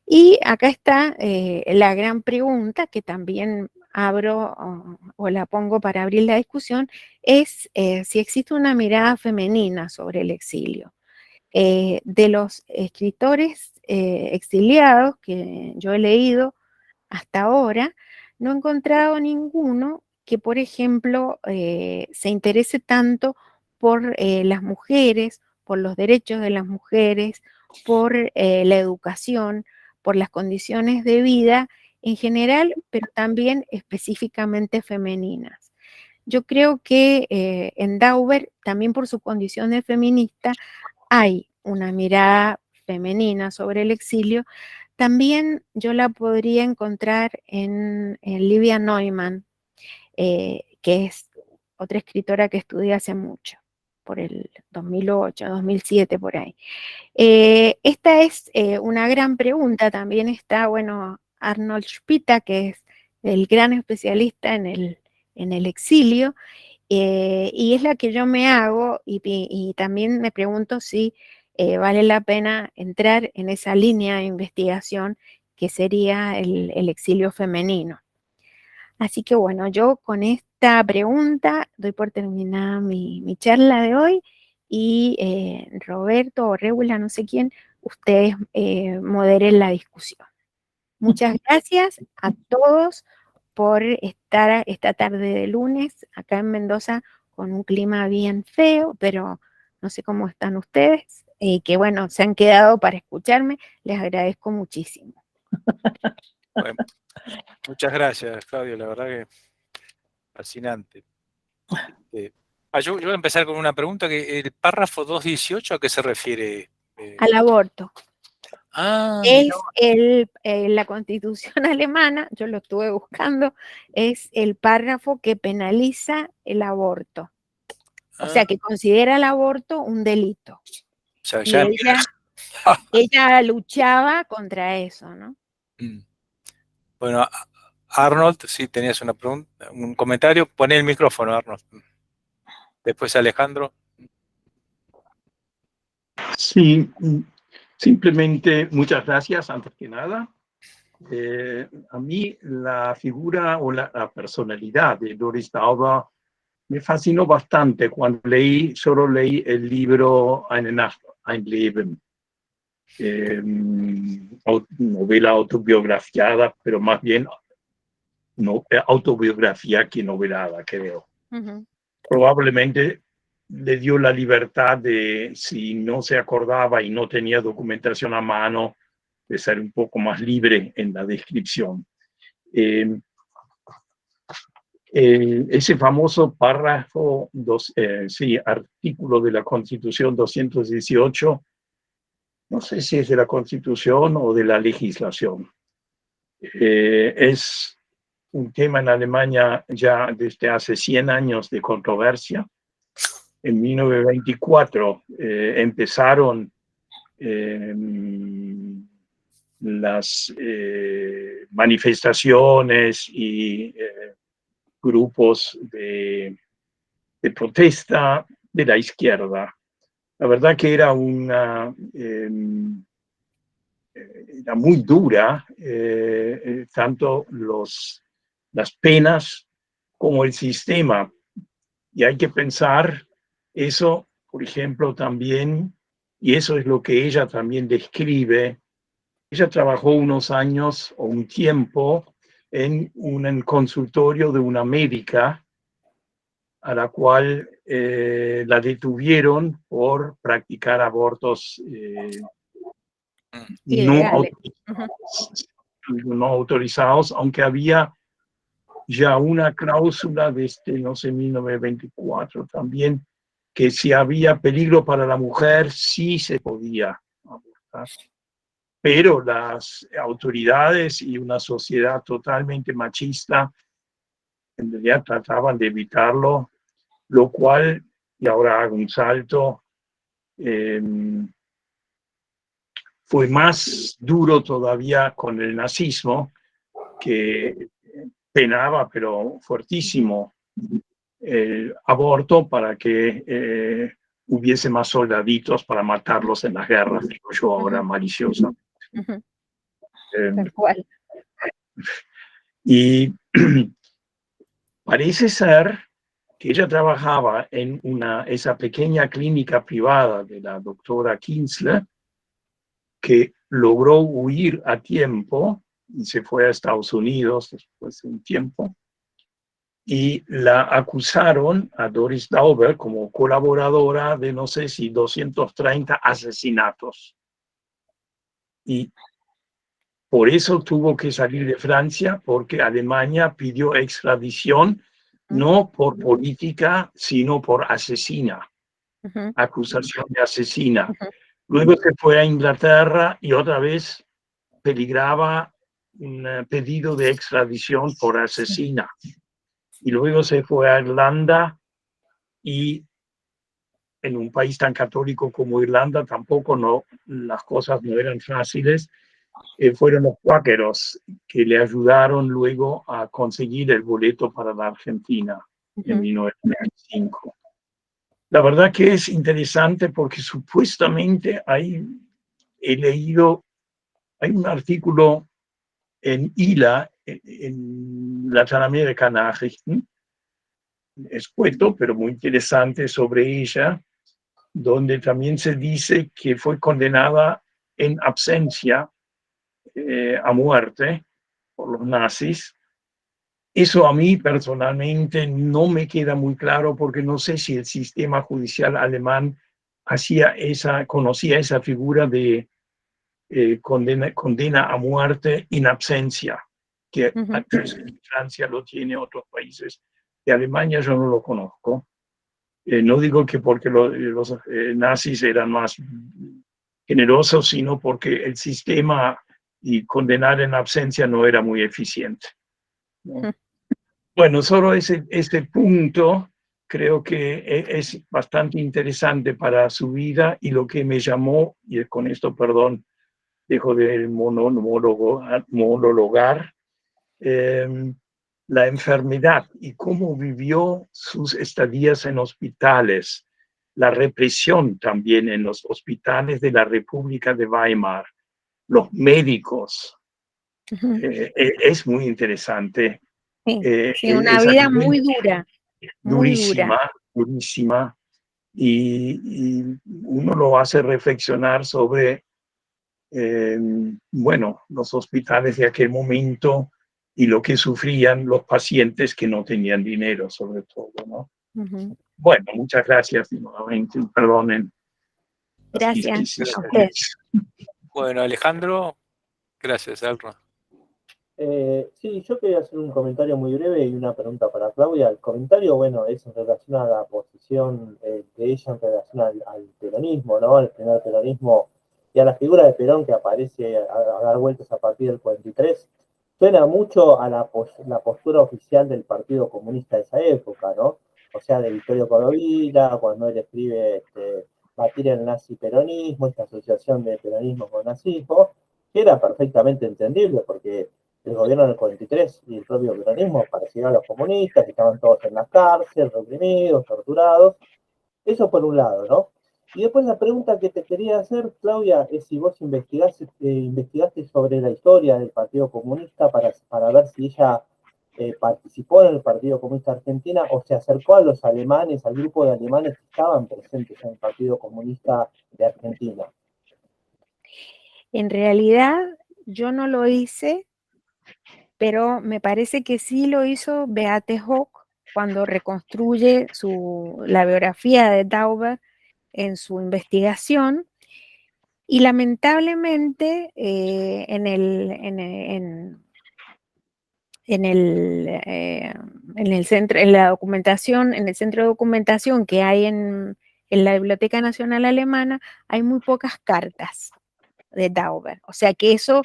y acá está la gran pregunta que también abro o la pongo para abrir la discusión, es si existe una mirada femenina sobre el exilio. De los escritores exiliados que yo he leído hasta ahora, no he encontrado ninguno que, por ejemplo, se interese tanto por las mujeres, por los derechos de las mujeres, por la educación, por las condiciones de vida en general, pero también específicamente femeninas. Yo creo que en Dauber, también por su condición de feminista, hay una mirada femenina sobre el exilio. También yo la podría encontrar en Livia Neumann, que es otra escritora que estudié hace mucho. por el 2008, 2007, por ahí. Esta es una gran pregunta. También está, bueno, Arnold Spita, que es el gran especialista en el exilio, y es la que yo me hago, y también me pregunto si vale la pena entrar en esa línea de investigación que sería el exilio femenino. Así que bueno, yo con esta pregunta doy por terminada mi charla de hoy, y Roberto o Regula, no sé quién, ustedes moderen la discusión. Muchas gracias a todos por estar esta tarde de lunes acá en Mendoza con un clima bien feo, pero no sé cómo están ustedes, que bueno, se han quedado para escucharme, les agradezco muchísimo. Bueno, muchas gracias, Claudio, la verdad que fascinante. Yo voy a empezar con una pregunta, que el párrafo 218, ¿a qué se refiere? Al aborto. Mira. Es la Constitución alemana, yo lo estuve buscando, es el párrafo que penaliza el aborto. O sea, que considera el aborto un delito. O sea, Y ya ella luchaba contra eso, ¿no? Bueno, Arnold, si tenías una pregunta, un comentario, poné el micrófono, Arnold. Después Alejandro. Sí, simplemente muchas gracias antes que nada. A mí la figura o la personalidad de Doris Dauber me fascinó bastante cuando solo leí el libro Eine Nacht, ein Leben, novela autobiografiada, pero más bien autobiografía que novelada, creo. Uh-huh. Probablemente le dio la libertad de, si no se acordaba y no tenía documentación a mano, de ser un poco más libre en la descripción. Ese famoso párrafo, artículo de la Constitución 218, no sé si es de la Constitución o de la legislación. Es un tema en Alemania ya desde hace 100 años de controversia. En 1924 empezaron las manifestaciones y grupos de protesta de la izquierda. La verdad que era era muy dura, tanto las penas como el sistema. Y hay que pensar eso, por ejemplo, también, y eso es lo que ella también describe. Ella trabajó unos años o un tiempo en un consultorio de una médica a la cual la detuvieron por practicar abortos no autorizados, aunque había ya una cláusula desde, no sé, 1924 también, que si había peligro para la mujer, sí se podía abortar. Pero las autoridades y una sociedad totalmente machista, en realidad trataban de evitarlo, lo cual, y ahora hago un salto, fue más duro todavía con el nazismo, que penaba, pero fuertísimo, el aborto para que hubiese más soldaditos para matarlos en las guerras, digo yo ahora maliciosa. Tal cual. Y parece ser que ella trabajaba en esa pequeña clínica privada de la doctora Kienzle, que logró huir a tiempo y se fue a Estados Unidos después de un tiempo. Y la acusaron a Doris Dauber como colaboradora de no sé si 230 asesinatos. Y por eso tuvo que salir de Francia, porque Alemania pidió extradición, no por política, sino por asesina, acusación de asesina. Luego se fue a Inglaterra y otra vez peligraba un pedido de extradición por asesina. Y luego se fue a Irlanda y en un país tan católico como Irlanda tampoco las cosas no eran fáciles. Fueron los cuáqueros que le ayudaron luego a conseguir el boleto para la Argentina en 1995. La verdad que es interesante porque supuestamente he leído, hay un artículo en ILA, en Latinoamérica Nachrichten, escueto, pero muy interesante sobre ella, donde también se dice que fue condenada en absencia a muerte por los nazis. Eso a mí personalmente no me queda muy claro porque no sé si el sistema judicial alemán conocía esa figura de condena a muerte in absencia, que en Francia lo tiene, otros países de Alemania yo no lo conozco. No digo que porque los nazis eran más generosos, sino porque el sistema y condenar en absencia no era muy eficiente, ¿no? Bueno, solo ese punto creo que es bastante interesante para su vida, y lo que me llamó, y con esto, perdón, dejo de monologar, la enfermedad y cómo vivió sus estadías en hospitales, la represión también en los hospitales de la República de Weimar, los médicos. Es muy interesante. Sí, una vida muy dura, muy durísima, dura. durísima, y uno lo hace reflexionar sobre, bueno, los hospitales de aquel momento y lo que sufrían los pacientes que no tenían dinero, sobre todo, ¿no? Bueno, muchas gracias nuevamente, perdonen. Gracias a ustedes. Bueno, Alejandro, gracias, Alra. Sí, yo quería hacer un comentario muy breve y una pregunta para Claudia. El comentario, bueno, es en relación a la posición de ella en relación al peronismo, ¿no? Al primer peronismo y a la figura de Perón que aparece a dar vueltas a partir del 43. Suena mucho a la postura oficial del Partido Comunista de esa época, ¿no? O sea, de Vittorio Codovilla, cuando él escribe Batir el nazi-peronismo, esta asociación de peronismo con nazismo, que era perfectamente entendible porque el gobierno del 43 y el propio peronismo parecían a los comunistas, que estaban todos en la cárcel, reprimidos, torturados. Eso por un lado, ¿no? Y después la pregunta que te quería hacer, Claudia, es si vos investigaste sobre la historia del Partido Comunista para ver si ella participó en el Partido Comunista Argentina o se acercó a los alemanes, al grupo de alemanes que estaban presentes en el Partido Comunista de Argentina. En realidad, yo no lo hice, pero me parece que sí lo hizo Beate Hoch cuando reconstruye la biografía de Dauber en su investigación. Y lamentablemente en el centro, en la documentación, en el centro de documentación que hay en la Biblioteca Nacional Alemana, hay muy pocas cartas de Dauber. O sea que eso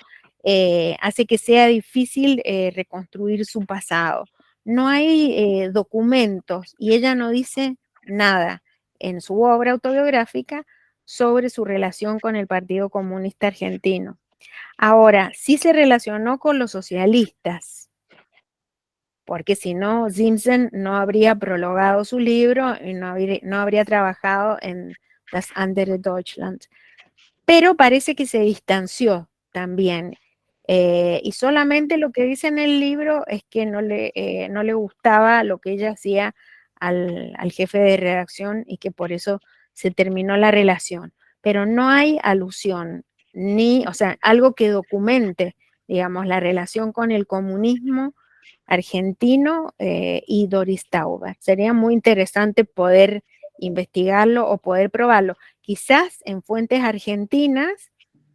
hace que sea difícil reconstruir su pasado. No hay documentos y ella no dice nada en su obra autobiográfica sobre su relación con el Partido Comunista Argentino. Ahora, sí se relacionó con los socialistas, porque si no, Simpson no habría prologado su libro y no habría trabajado en Das andere Deutschland. Pero parece que se distanció también. Y solamente lo que dice en el libro es que no le gustaba lo que ella hacía al jefe de redacción y que por eso se terminó la relación. Pero no hay alusión, o sea, algo que documente, digamos, la relación con el comunismo argentino y Doris Tauber. Sería muy interesante poder investigarlo o poder probarlo. Quizás en fuentes argentinas,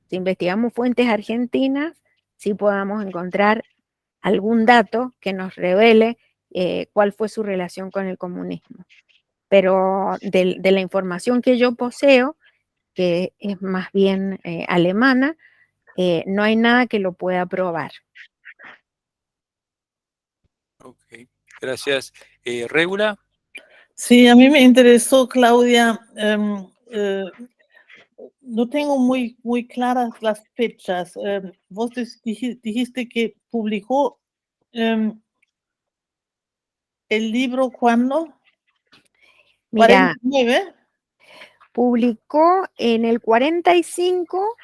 si investigamos fuentes argentinas, sí podamos encontrar algún dato que nos revele cuál fue su relación con el comunismo. Pero de la información que yo poseo, que es más bien alemana, no hay nada que lo pueda probar. Ok, gracias. ¿Regula? Sí, a mí me interesó, Claudia. No tengo muy claras las fechas. Vos dijiste que publicó el libro ¿cuándo? Mira, 49. publicó en el 45,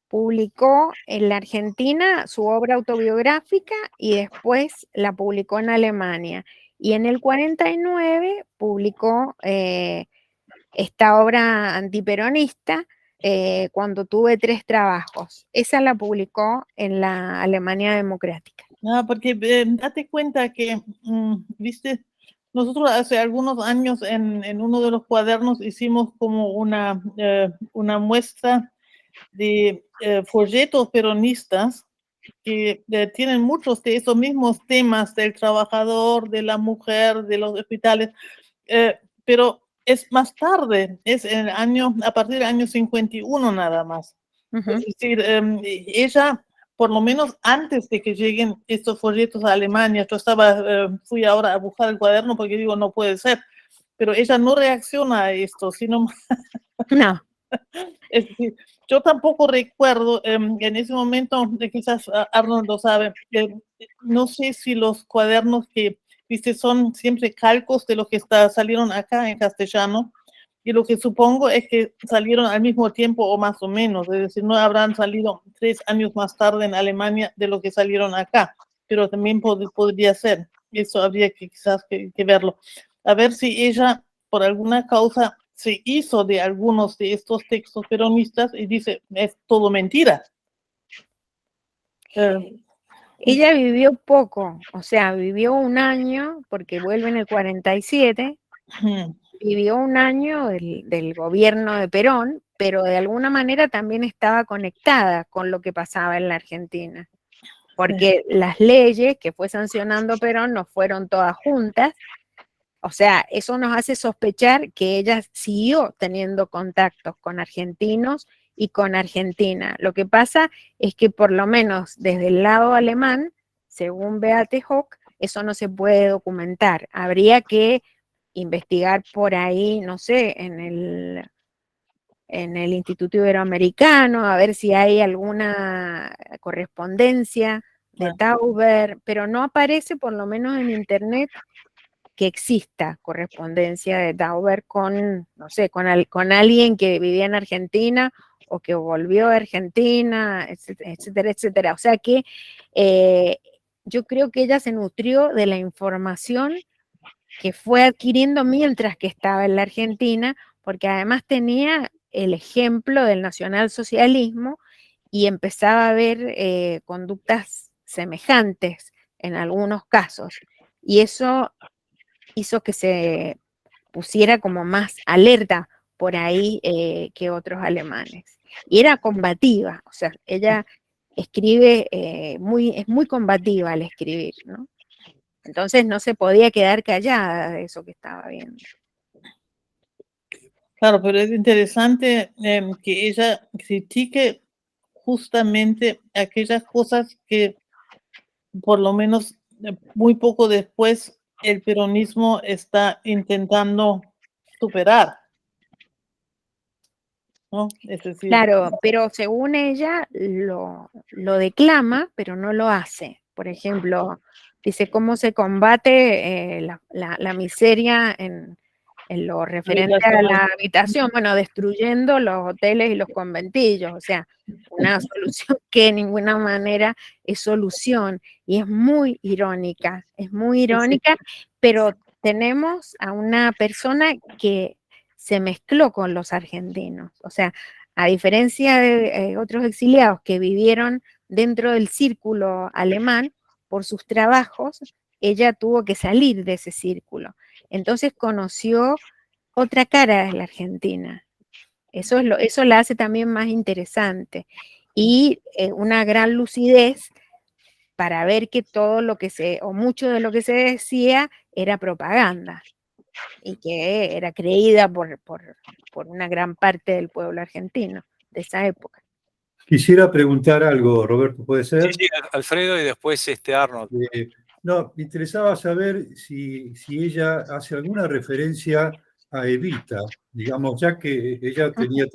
publicó en la Argentina su obra autobiográfica y después la publicó en Alemania. Y en el 49 publicó esta obra antiperonista, Cuando tuve 3 trabajos. Esa la publicó en la Alemania democrática. Porque date cuenta que, viste, nosotros hace algunos años en uno de los cuadernos hicimos como una muestra de folletos peronistas que tienen muchos de esos mismos temas del trabajador, de la mujer, de los hospitales, pero es más tarde, es a partir del año 51 nada más. Es decir, ella, por lo menos antes de que lleguen estos folletos a Alemania, fui ahora a buscar el cuaderno porque digo, no puede ser, pero ella no reacciona a esto, sino... No. Es decir, yo tampoco recuerdo en ese momento, quizás Arnold lo sabe, no sé si los cuadernos que, viste, son siempre calcos de los que salieron acá en castellano, y lo que supongo es que salieron al mismo tiempo o más o menos, es decir, no habrán salido 3 años más tarde en Alemania de lo que salieron acá, pero también podría ser, eso habría que quizás que verlo, a ver si ella por alguna causa se hizo de algunos de estos textos peronistas y dice, es todo mentira. Ella vivió poco, o sea, vivió un año, porque vuelve en el 47, vivió un año del gobierno de Perón, pero de alguna manera también estaba conectada con lo que pasaba en la Argentina, porque las leyes que fue sancionando Perón no fueron todas juntas. O sea, eso nos hace sospechar que ella siguió teniendo contactos con argentinos y con Argentina. Lo que pasa es que por lo menos desde el lado alemán, según Beate Hock, eso no se puede documentar. Habría que investigar por ahí, no sé, en el Instituto Iberoamericano, a ver si hay alguna correspondencia de Tauber, pero no aparece, por lo menos en internet, que exista correspondencia de Tauber con, no sé, con alguien que vivía en Argentina o que volvió a Argentina, etcétera, etcétera, etcétera. O sea que yo creo que ella se nutrió de la información que fue adquiriendo mientras que estaba en la Argentina, porque además tenía el ejemplo del nacionalsocialismo y empezaba a ver conductas semejantes en algunos casos. Y eso hizo que se pusiera como más alerta por ahí que otros alemanes. Y era combativa, o sea, ella escribe, es muy combativa al escribir, ¿no? Entonces no se podía quedar callada de eso que estaba viendo. Claro, pero es interesante que ella critique justamente aquellas cosas que por lo menos muy poco después el peronismo está intentando superar, ¿no? Es decir, claro, pero según ella lo declama, pero no lo hace. Por ejemplo, dice cómo se combate la miseria en lo referente a la habitación, bueno, destruyendo los hoteles y los conventillos, o sea, una solución que de ninguna manera es solución, y es muy irónica, pero tenemos a una persona que se mezcló con los argentinos, o sea, a diferencia de otros exiliados que vivieron dentro del círculo alemán por sus trabajos, ella tuvo que salir de ese círculo. Entonces conoció otra cara de la Argentina. Eso la hace también más interesante. Y una gran lucidez para ver que todo lo que o mucho de lo que se decía era propaganda y que era creída por una gran parte del pueblo argentino de esa época. Quisiera preguntar algo, Roberto, ¿puede ser? Sí, Alfredo, y después Arnold. No, me interesaba saber si ella hace alguna referencia a Evita, digamos, ya que ella tenía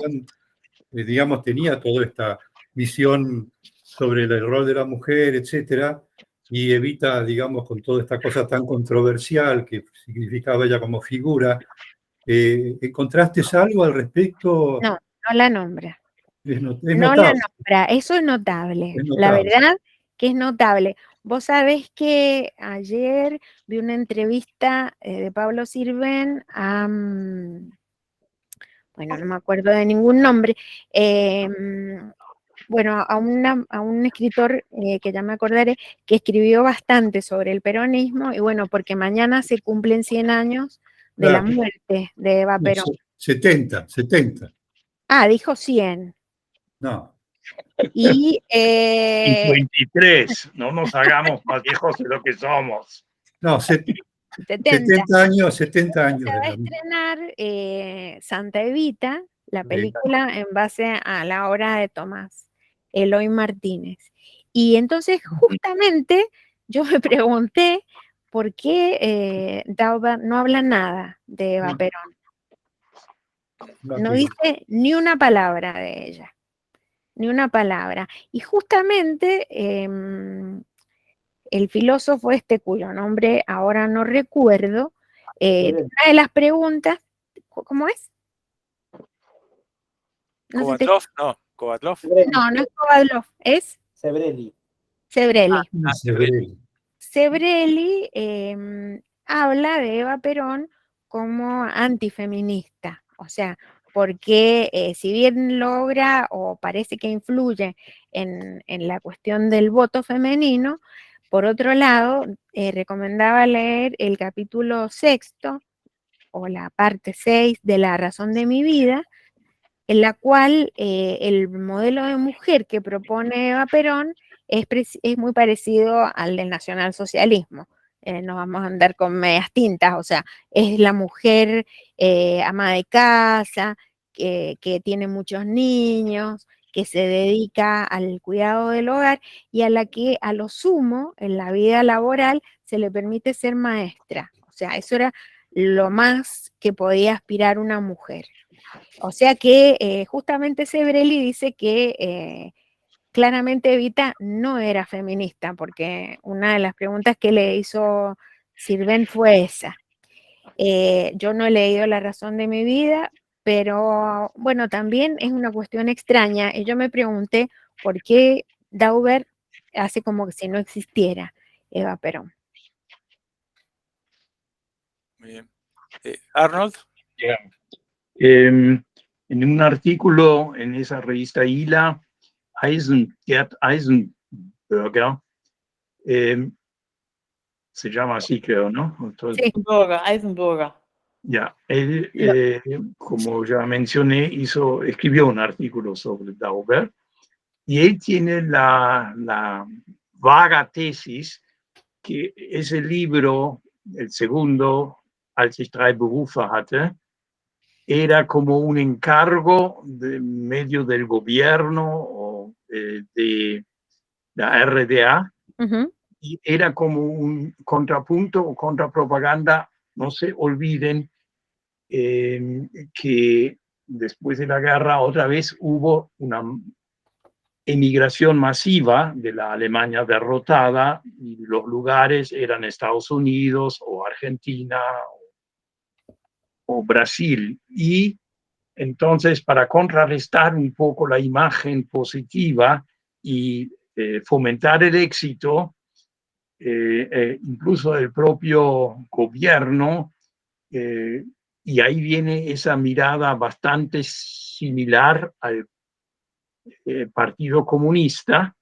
digamos, tenía toda esta visión sobre el rol de la mujer, etcétera, y Evita, digamos, con toda esta cosa tan controversial que significaba ella como figura, ¿encontraste algo al respecto? No, no la nombra. Es No la notable, nombra, eso es notable. es La notable. verdad que es notable. Vos sabés que ayer vi una entrevista de Pablo Sirven a, bueno, no me acuerdo de ningún nombre, bueno, a un escritor que ya me acordaré, que escribió bastante sobre el peronismo, y bueno, porque mañana se cumplen 100 años de la Claro. muerte de Eva No, Perón. 70. Ah, dijo 100. No, Y 53, no nos hagamos más viejos de lo que somos. no, 70. 70 años Se de va a la estrenar Santa Evita, la película en base a la obra de Tomás Eloy Martínez. Y entonces justamente yo me pregunté por qué Dauber no habla nada de Eva Perón. No dice ni una palabra de ella, ni una palabra. Y justamente el filósofo este, cuyo nombre ahora no recuerdo, una de las preguntas, ¿cómo es? No sé Kovatlov, no, Kovatlov. no, no es Kovadlov, es Sebrelli. Sebrelli. Sebrelli. Sebrelli habla de Eva Perón como antifeminista, o sea, porque si bien logra o parece que influye en la cuestión del voto femenino, por otro lado, recomendaba leer el capítulo 6 o la parte 6 de La razón de mi vida, en la cual el modelo de mujer que propone Eva Perón es muy parecido al del nacionalsocialismo. No vamos a andar con medias tintas, o sea, es la mujer ama de casa, que tiene muchos niños, que se dedica al cuidado del hogar y a la que a lo sumo en la vida laboral se le permite ser maestra. O sea, eso era lo más que podía aspirar una mujer. O sea que justamente Sebrelli dice que claramente Evita no era feminista, porque una de las preguntas que le hizo Sirven fue esa. Yo no he leído La razón de mi vida, pero bueno, también es una cuestión extraña. Y yo me pregunté por qué Dauber hace como que si no existiera Eva Perón. Muy bien. Arnold. Yeah. En un artículo en esa revista ILA, Gerd Eisenberger, se llama así, creo, ¿no? Sí. Eisenberger. Ya, él, como ya mencioné, escribió un artículo sobre Dauber y él tiene la vaga tesis que ese libro, el segundo, Als ich 3 Berufe hatte, era como un encargo de medio del gobierno o de la RDA, y era como un contrapunto o contrapropaganda. No se olviden que después de la guerra otra vez hubo una emigración masiva de la Alemania derrotada y los lugares eran Estados Unidos o Argentina o Brasil. Y entonces, para contrarrestar un poco la imagen positiva y fomentar el éxito, incluso del propio gobierno, y ahí viene esa mirada bastante similar al Partido Comunista,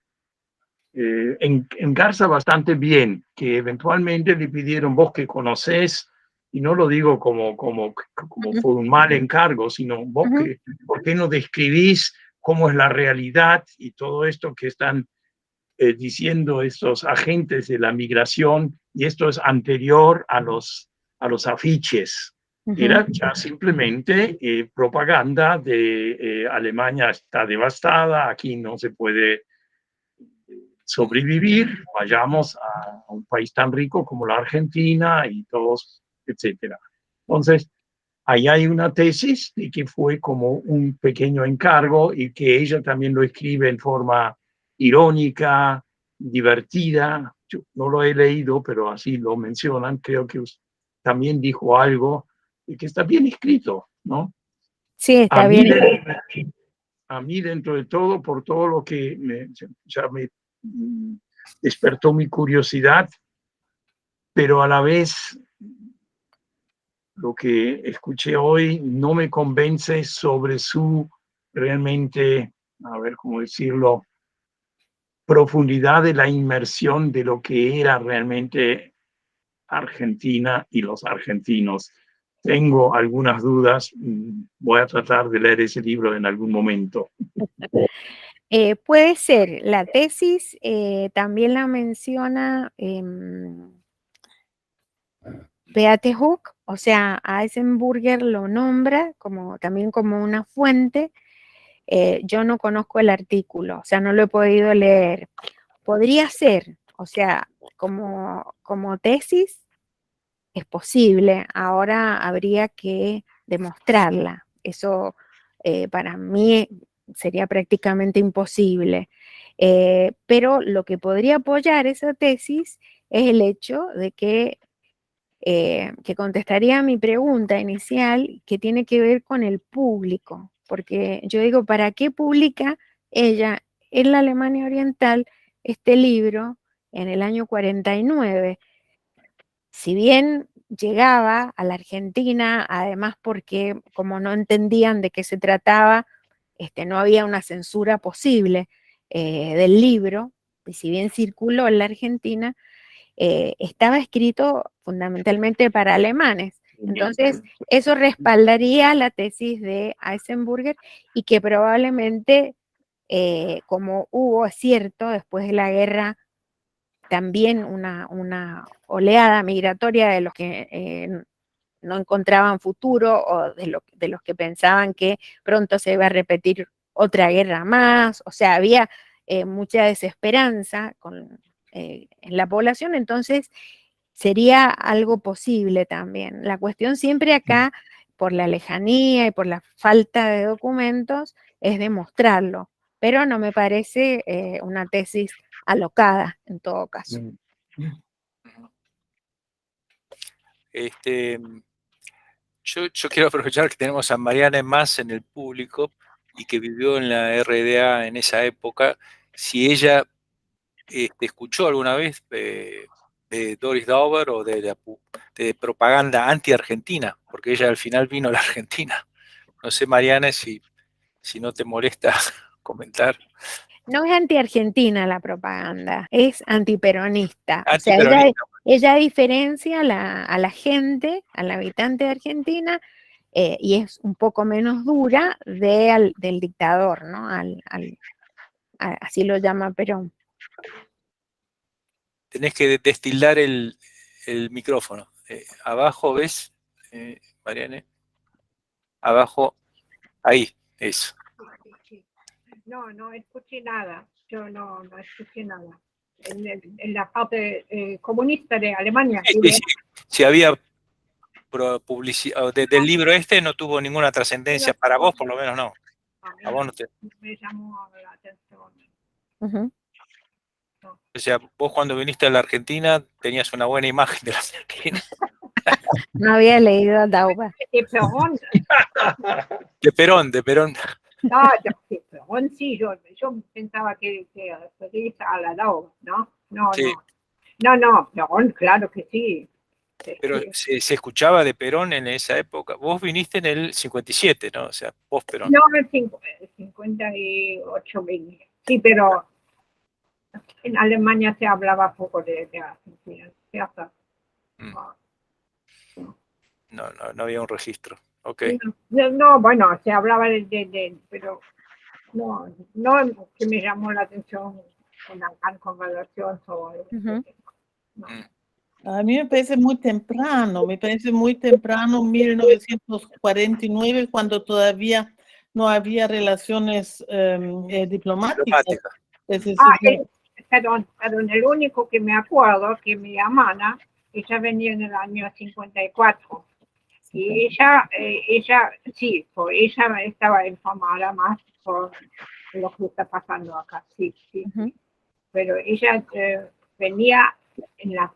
engarza bastante bien, que eventualmente le pidieron, vos que conocés, y no lo digo como fue un mal encargo, sino vos que, ¿por qué no describís cómo es la realidad y todo esto que están diciendo estos agentes de la migración? Y esto es anterior a los afiches. Era ya simplemente propaganda de Alemania está devastada, aquí no se puede sobrevivir, vayamos a un país tan rico como la Argentina y todos, etcétera. Entonces, ahí hay una tesis de que fue como un pequeño encargo y que ella también lo escribe en forma irónica, divertida. Yo no lo he leído, pero así lo mencionan. Creo que también dijo algo y que está bien escrito, ¿no? Sí, está bien. A mí, dentro de todo, por todo lo que ya me despertó mi curiosidad, pero a la vez lo que escuché hoy no me convence sobre su realmente, a ver cómo decirlo, profundidad de la inmersión de lo que era realmente Argentina y los argentinos. Tengo algunas dudas, voy a tratar de leer ese libro en algún momento. Puede ser, la tesis también la menciona Beate Hook, o sea, Eisenberger lo nombra también como una fuente. Yo no conozco el artículo, o sea, no lo he podido leer. Podría ser, o sea, como tesis es posible, ahora habría que demostrarla. Eso para mí sería prácticamente imposible. Pero lo que podría apoyar esa tesis es el hecho de que contestaría a mi pregunta inicial, que tiene que ver con el público, porque yo digo, ¿para qué publica ella en la Alemania Oriental este libro en el año 49? Si bien llegaba a la Argentina, además porque como no entendían de qué se trataba, no había una censura posible del libro, y si bien circuló en la Argentina, estaba escrito fundamentalmente para alemanes. Entonces, eso respaldaría la tesis de Eisenberger y que probablemente, como hubo, es cierto, después de la guerra, también una oleada migratoria de los que no encontraban futuro o de los que pensaban que pronto se iba a repetir otra guerra más, o sea, había mucha desesperanza en la población, entonces sería algo posible también. La cuestión siempre acá, por la lejanía y por la falta de documentos, es demostrarlo, pero no me parece una tesis alocada en todo caso. Yo quiero aprovechar que tenemos a Mariana Más en el público y que vivió en la RDA en esa época, si ella escuchó alguna vez de Doris Dauber o de propaganda anti-argentina, porque ella al final vino a la Argentina. No sé, Mariana, si no te molesta comentar. No es anti-argentina la propaganda, es antiperonista. O sea, Antiperonista. ella diferencia a la gente, al habitante de Argentina, y es un poco menos dura del dictador, ¿no? Así lo llama Perón. Tenés que destildar el micrófono. Abajo, ¿ves, Mariana? Abajo, ahí, eso. No escuché nada. Yo no escuché nada. En la parte comunista de Alemania. Si había publicidad del libro no tuvo ninguna trascendencia para vos, por lo menos no. A vos no te... Me llamó la atención. O sea, vos cuando viniste a la Argentina tenías una buena imagen de la Argentina. No había leído a Dauber. De Perón. De Perón. No, de Perón sí, yo pensaba que referís a la Dauber, ¿no? Sí. No, Perón, claro que sí. Pero se escuchaba de Perón en esa época. Vos viniste en el 57, ¿no? O sea, post Perón. No, en el 58 vine. Sí, pero en Alemania se hablaba poco de Argentina, ¿cierto? No había un registro. Okay. No, bueno, se hablaba pero no que me llamó la atención una gran conversación sobre eso. No. A mí me parece muy temprano, 1949, cuando todavía no había relaciones diplomáticas. Es decir, perdón, el único que me acuerdo que mi hermana, ella venía en el año 54. Y ella sí, ella estaba informada más por lo que está pasando acá, sí. Pero ella venía en la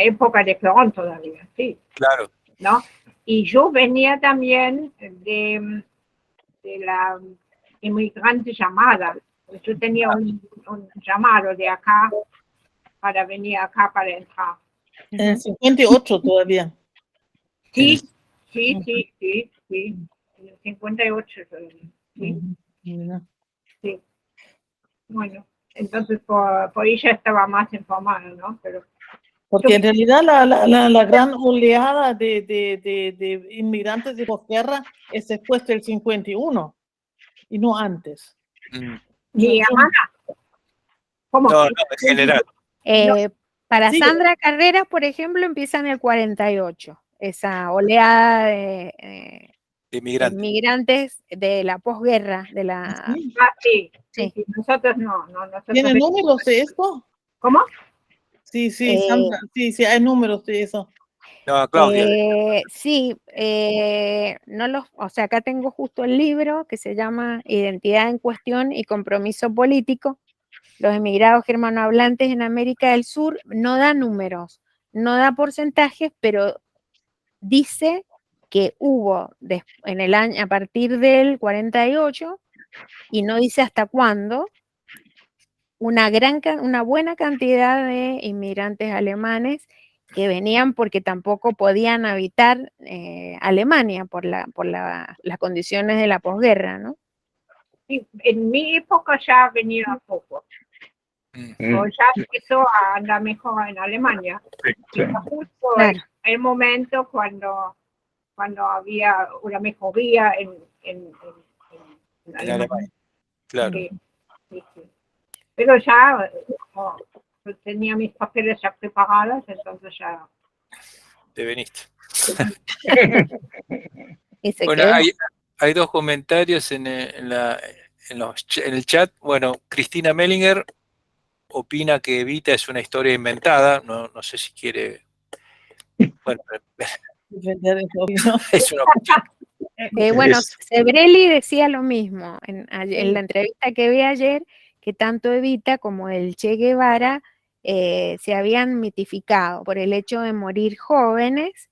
época de Perón todavía, sí. Claro. ¿No? Y yo venía también de la inmigrante llamada. Yo tenía un llamado de acá para venir acá para entrar. En el 58 todavía. Sí. En el 58 todavía. Sí. Bueno, entonces por ella estaba más informada, ¿no? Pero porque en realidad la gran oleada de inmigrantes de posguerra es después del 51 y no antes. Mi hermana. ¿Cómo? No, en general. Para Sí. Sandra Carreras, por ejemplo, empieza en el 48, esa oleada de inmigrantes de la posguerra, de la... Sí. Nosotros no. ¿Tiene números de esto? ¿Cómo? Sí, Sandra, sí, hay números de eso. No, Claudia. Sí, o sea, acá tengo justo el libro que se llama Identidad en Cuestión y Compromiso Político. Los emigrados germanohablantes en América del Sur. No da números, no da porcentajes, pero dice que hubo en el año, a partir del 48, y no dice hasta cuándo, una buena cantidad de inmigrantes alemanes que venían porque tampoco podían habitar Alemania por las condiciones de la posguerra, ¿no? Sí, en mi época ya venía poco. O ya empezó a andar mejor en Alemania. Sí. Justo Claro. el momento cuando había una mejoría en Alemania. Claro. Sí. Pero ya tenía mis papeles ya preparados, entonces ya... Te veniste. Bueno, hay dos comentarios en el chat. Bueno, Cristina Mellinger opina que Evita es una historia inventada. No sé si quiere... Bueno, es una opinión. Bueno, Sebrelli decía lo mismo en la entrevista que vi ayer, que tanto Evita como el Che Guevara se habían mitificado por el hecho de morir jóvenes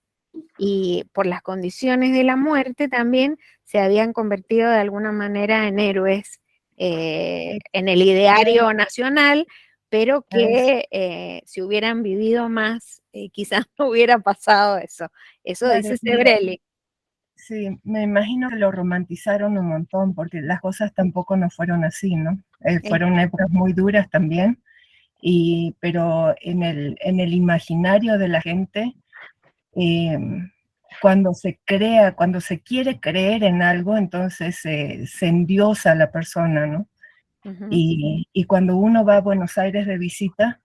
y por las condiciones de la muerte también se habían convertido de alguna manera en héroes en el ideario nacional, pero que si hubieran vivido más, quizás no hubiera pasado eso. Eso dice Sebrelli. Sí, me imagino que lo romantizaron un montón, porque las cosas tampoco no fueron así, ¿no? Fueron épocas muy duras también, pero en el imaginario de la gente, cuando se quiere creer en algo, entonces se endiosa a la persona, ¿no? Y cuando uno va a Buenos Aires de visita,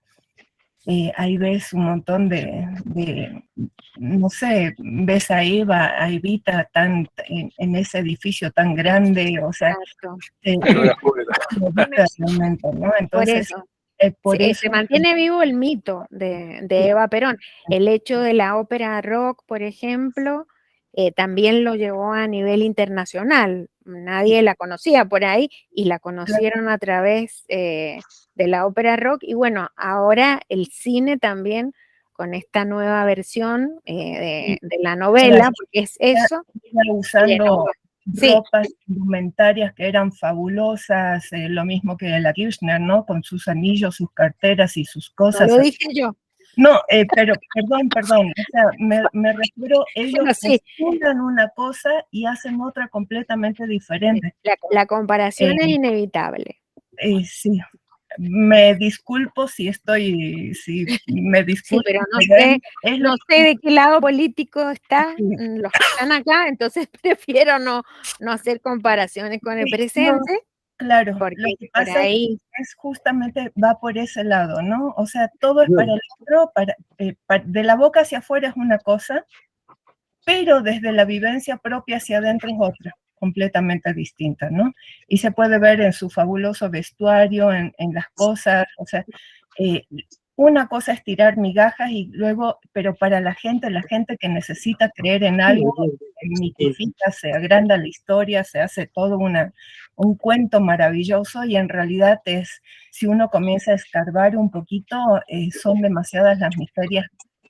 ahí ves un montón no sé, ves a Evita en ese edificio tan grande, o sea, realmente, ¿no? Entonces, por eso se mantiene vivo el mito de Eva Perón. El hecho de la ópera rock, por ejemplo, también lo llevó a nivel internacional. Nadie la conocía por ahí y la conocieron a través de la ópera rock. Y bueno, ahora el cine también con esta nueva versión de la novela, porque es eso. Usando ropas indumentarias que eran fabulosas, lo mismo que la Kirchner, ¿no? Con sus anillos, sus carteras y sus cosas. No lo dije yo. No, pero perdón, o sea, me refiero, ellos postulan una cosa y hacen otra completamente diferente. La comparación es inevitable. Sí, me disculpo pero no sé de qué lado político están los que están acá, entonces prefiero no hacer comparaciones con el presente. Claro, porque lo que pasa es justamente va por ese lado, ¿no? O sea, todo es para el otro, de la boca hacia afuera es una cosa, pero desde la vivencia propia hacia adentro es otra. completamente distinta, ¿no? Y se puede ver en su fabuloso vestuario, en las cosas, o sea, una cosa es tirar migajas y luego, pero para la gente que necesita creer en algo, se mitifica, se agranda la historia, se hace todo un cuento maravilloso y en realidad si uno comienza a escarbar un poquito, son demasiadas las miserias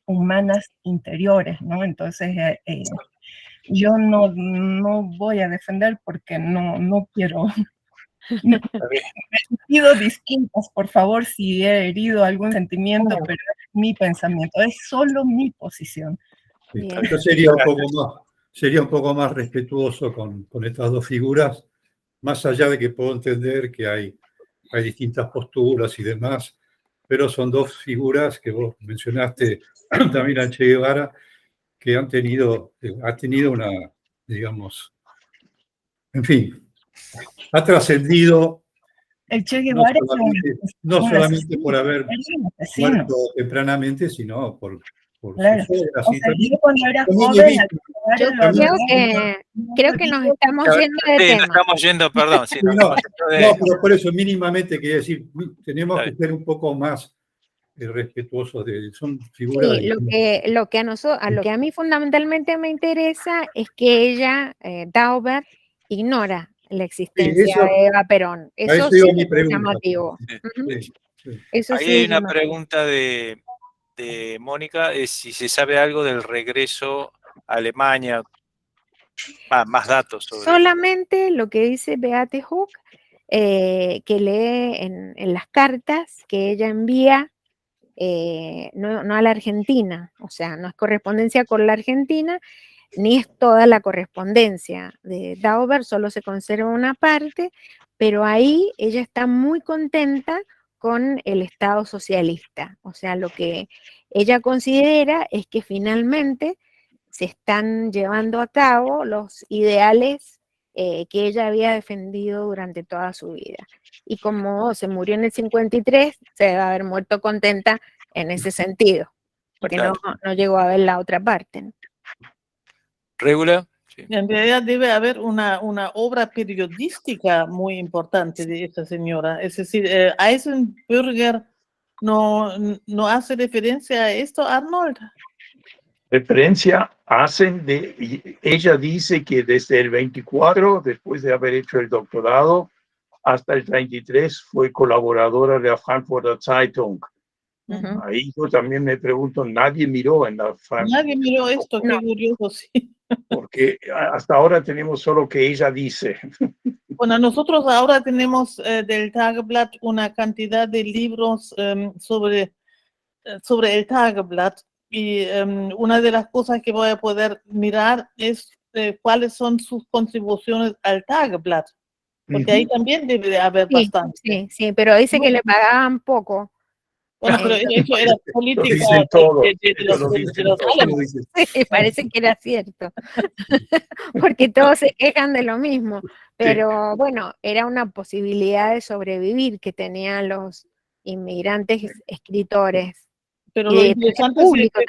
humanas interiores, ¿no? Entonces, yo no voy a defender porque no quiero. Me pido disculpas, por favor, si he herido algún sentimiento, pero es mi pensamiento, es solo mi posición. Yo sería un poco más respetuoso con estas dos figuras, más allá de que puedo entender que hay distintas posturas y demás, pero son dos figuras que vos mencionaste, también a Che Guevara, que ha tenido una, digamos, en fin, ha trascendido. El Che Guevara no solamente por haber muerto tempranamente, sino por claro. sus obras. O sea, yo cuando era joven, creo que nos estamos yendo de tema. Nos estamos yendo, perdón. Sí, no, pero por eso mínimamente quería decir, tenemos que ser un poco más respetuosos son figuras. Sí, lo que a mí fundamentalmente me interesa es que ella, Daubert, ignora la existencia de Eva Perón. Eso sí es llamativo. Ahí hay una pregunta de Mónica, es si se sabe algo del regreso a Alemania, más datos sobre solamente lo que dice Beate Hook, que lee en las cartas que ella envía, no a la Argentina, o sea, no es correspondencia con la Argentina, ni es toda la correspondencia de Daubert, solo se conserva una parte, pero ahí ella está muy contenta con el Estado socialista. O sea, lo que ella considera es que finalmente se están llevando a cabo los ideales que ella había defendido durante toda su vida. Y como se murió en el 53, se debe haber muerto contenta en ese sentido, porque no llegó a ver la otra parte, ¿no? ¿Regula? Sí. En realidad debe haber una obra periodística muy importante de esta señora. Es decir, Eisenberger no hace referencia a esto, Arnold. Referencia hacen ella dice que desde el 24, después de haber hecho el doctorado, hasta el 33 fue colaboradora de la Frankfurter Zeitung. Ahí yo también me pregunto, nadie miró en la Frankfurter. Nadie miró esto, qué curioso, sí. Porque hasta ahora tenemos solo que ella dice. Bueno, nosotros ahora tenemos del Tageblatt una cantidad de libros sobre el Tageblatt y una de las cosas que voy a poder mirar es cuáles son sus contribuciones al Tageblatt, porque ahí también debe de haber bastante. Sí, pero dice que le pagaban poco. Bueno, pero eso era política de los alemanes. Sí, parece que era cierto, porque todos se quejan de lo mismo, pero bueno, era una posibilidad de sobrevivir que tenían los inmigrantes escritores. Pero lo interesante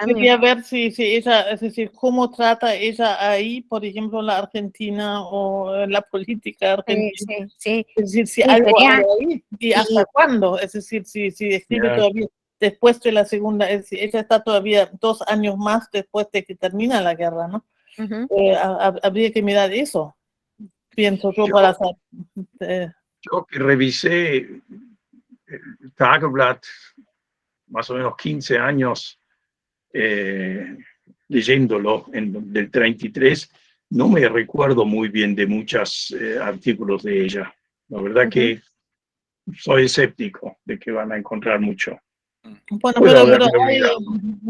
sería ver si ella, es decir, cómo trata ella ahí, por ejemplo, la Argentina o la política argentina. Sí. Es decir, si algo hay ahí y hasta cuándo. Es decir, si escribe todavía después de la segunda, es decir, ella está todavía 2 años más después de que termina la guerra, ¿no? Habría que mirar eso, pienso yo para saber. Yo que revisé el Tageblatt, más o menos 15 años leyéndolo del 33, no me recuerdo muy bien de muchos artículos de ella. La verdad que soy escéptico de que van a encontrar mucho. Bueno, pero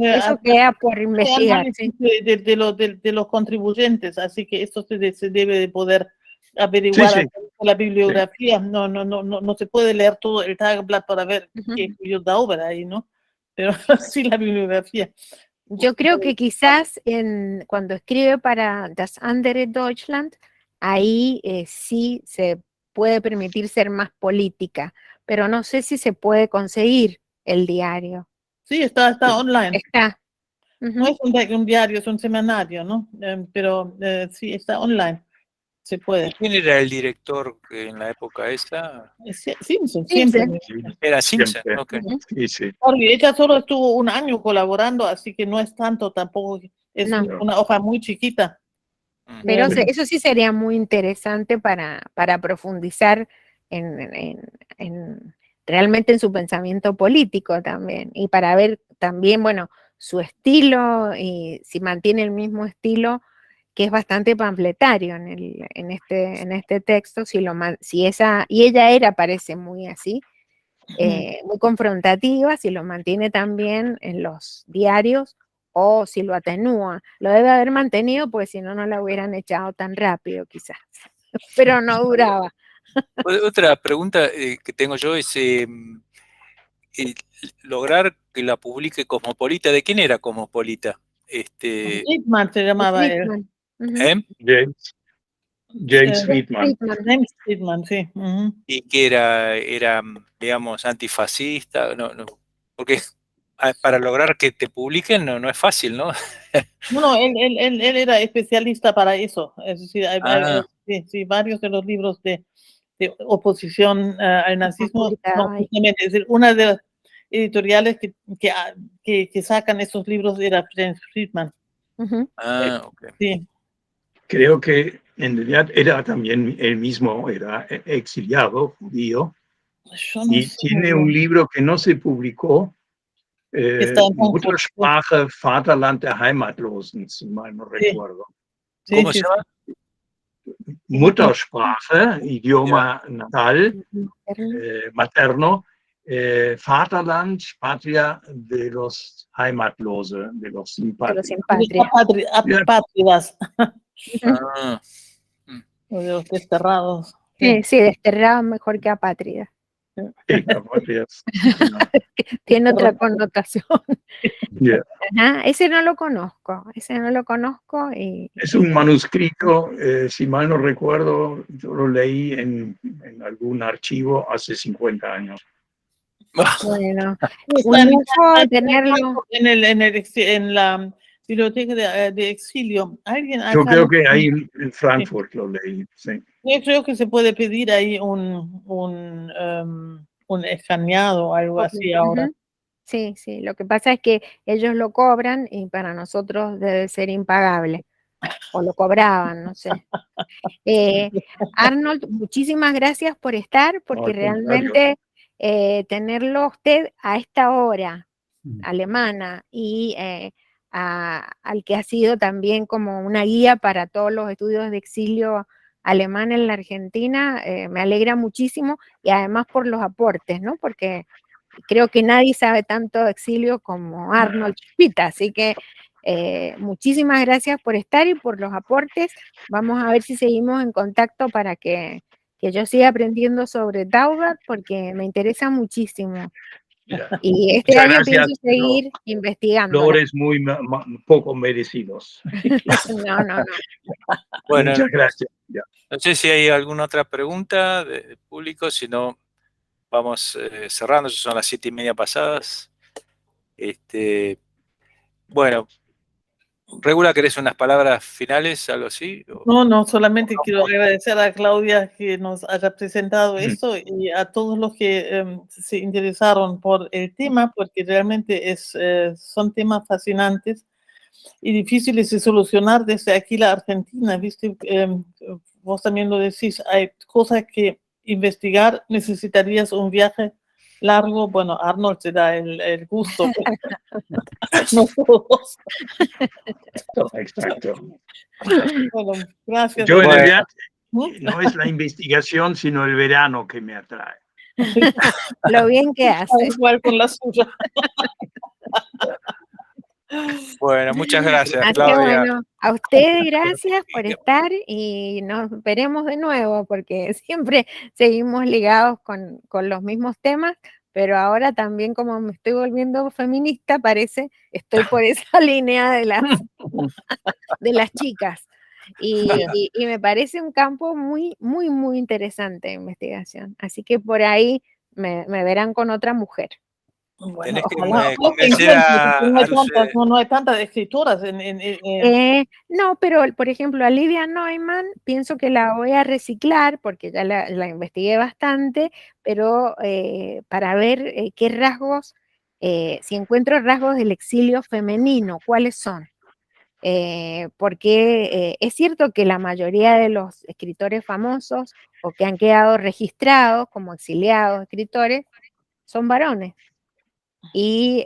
eso queda por investigar. De los contribuyentes, así que esto se debe de poder averiguar la bibliografía. No se puede leer todo el Tageblatt para ver qué escribió Daubert ahí, ¿no? Pero sí la bibliografía. Yo creo que quizás cuando escribe para Das andere Deutschland, ahí sí se puede permitir ser más política, pero no sé si se puede conseguir el diario. Sí, está online. Está. No es un diario, es un semanario, ¿no? Pero sí, está online. se puede. ¿Quién era el director en la época esa? Simpson, Simpson. siempre. Era Simpson, Siempre. ok. Sí, sí. Claro, y ella solo estuvo un año colaborando, así que no es tanto tampoco, es No. una hoja muy chiquita. Pero Em, eso sí sería muy interesante para profundizar realmente en su pensamiento político también, y para ver también, bueno, su estilo, y si mantiene el mismo estilo, que es bastante panfletario en este texto, y ella parece muy así, muy confrontativa, si lo mantiene también en los diarios o si lo atenúa. Lo debe haber mantenido, pues si no, no la hubieran echado tan rápido quizás, pero no duraba. Otra pregunta que tengo yo es lograr que la publique Cosmopolita. ¿De quién era Cosmopolita? Friedman se llamaba él. Friedman. Ujú. James Friedman. James Friedman, sí. Y que era, digamos, antifascista, porque para lograr que te publiquen no es fácil, ¿no? No, él era especialista para eso. Es decir, Ah. varios de los libros de oposición al nazismo, Publicado ahí. justamente, es decir, una de las editoriales que sacan esos libros era James Friedman. Ujú. Ok. Sí. Creo que en realidad era también él mismo, era exiliado, judío, Yo no y sé, tiene un libro que no se publicó, está en Frankfurt. Muttersprache, Vaterland der Heimatlosen, si mal no recuerdo. Sí, ¿Cómo sí, se llama? Muttersprache, idioma natal, materno, Vaterland, patria de los Heimatlosen, de los sin Pero patria. sin patria. Apátridas, Ah. o de los desterrados. Sí, desterrado mejor que apátrida. Sí, apátridas. Tiene otra connotación. Yeah. Ajá, ese no lo conozco. Es un manuscrito, si mal no recuerdo, yo lo leí en algún archivo hace 50 años. Bueno, Está un lujo tenerlo. en la biblioteca de exilio. Alguien Yo acá creo que ahí en Frankfurt lo leí, sí. yo creo que se puede pedir ahí un escaneado o algo así ahora. Ujú. Sí, lo que pasa es que ellos lo cobran y para nosotros debe ser impagable, o lo cobraban, no sé. Arnold, muchísimas gracias por estar, No, porque al contrario. realmente tenerlo a usted a esta hora alemana y al que ha sido también como una guía para todos los estudios de exilio alemán en la Argentina, me alegra muchísimo, y además por los aportes, ¿no? Porque creo que nadie sabe tanto de exilio como Arnold Chispita, así que muchísimas gracias por estar y por los aportes. Vamos a ver si seguimos en contacto para que yo siga aprendiendo sobre Taubert, porque me interesa muchísimo. Y este Muchas año gracias, pienso seguir investigando. flores muy poco merecidos. No. Bueno, Muchas gracias. Ya. no sé si hay alguna otra pregunta del público, si no, vamos cerrando, ya son las 7:30 pasadas. Bueno, Regula, ¿querés unas palabras finales, algo así? No, solamente quiero agradecer a Claudia que nos haya presentado esto y a todos los que se interesaron por el tema, porque realmente son temas fascinantes y difíciles de solucionar desde aquí la Argentina, ¿viste? Vos también lo decís, hay cosas que investigar, necesitarías un viaje largo. Bueno, Arnold te da el gusto, no todos. Exacto. Bueno, gracias. Yo en realidad no es la investigación, sino el verano que me atrae. Lo bien que hace. Igual con la suya. Bueno, muchas gracias, Así que Claudia. bueno, a ustedes gracias por estar y nos veremos de nuevo, porque siempre seguimos ligados con los mismos temas, pero ahora también, como me estoy volviendo feminista, estoy por esa línea de las chicas. Y me parece un campo muy, muy, muy interesante de investigación. Así que por ahí me verán con otra mujer. Bueno, Tenés que ojalá que convencer encuentre, porque no hay los, tantas, no hay tantas escritoras No, pero por ejemplo a Livia Neumann pienso que la voy a reciclar porque ya la investigué bastante, pero para ver qué rasgos, si encuentro rasgos del exilio femenino, ¿cuáles son? Porque es cierto que la mayoría de los escritores famosos o que han quedado registrados como exiliados escritores son varones. Y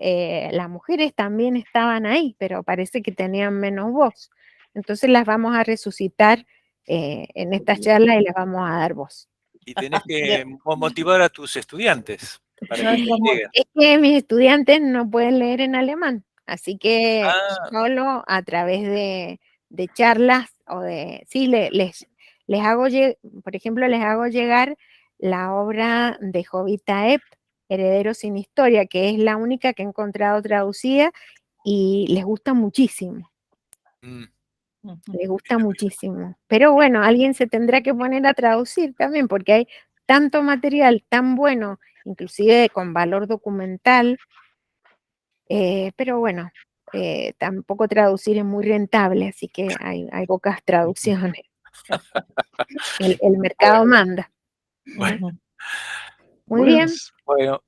las mujeres también estaban ahí, pero parece que tenían menos voz. Entonces las vamos a resucitar en estas charlas y les vamos a dar voz. y tenés que motivar a tus estudiantes para que investiguen. Es que mis estudiantes no pueden leer en alemán, así que Ah, solo a través de charlas o de, sí, les hago, por ejemplo, les hago llegar la obra de Jovita Epp, Herederos sin Historia, que es la única que he encontrado traducida y les gusta muchísimo. mm, Les gusta muchísimo. Pero bueno, alguien se tendrá que poner a traducir también, porque hay tanto material tan bueno, inclusive con valor documental, pero bueno, tampoco traducir es muy rentable, así que hay pocas traducciones. El mercado manda. bueno, Muy bien. bueno,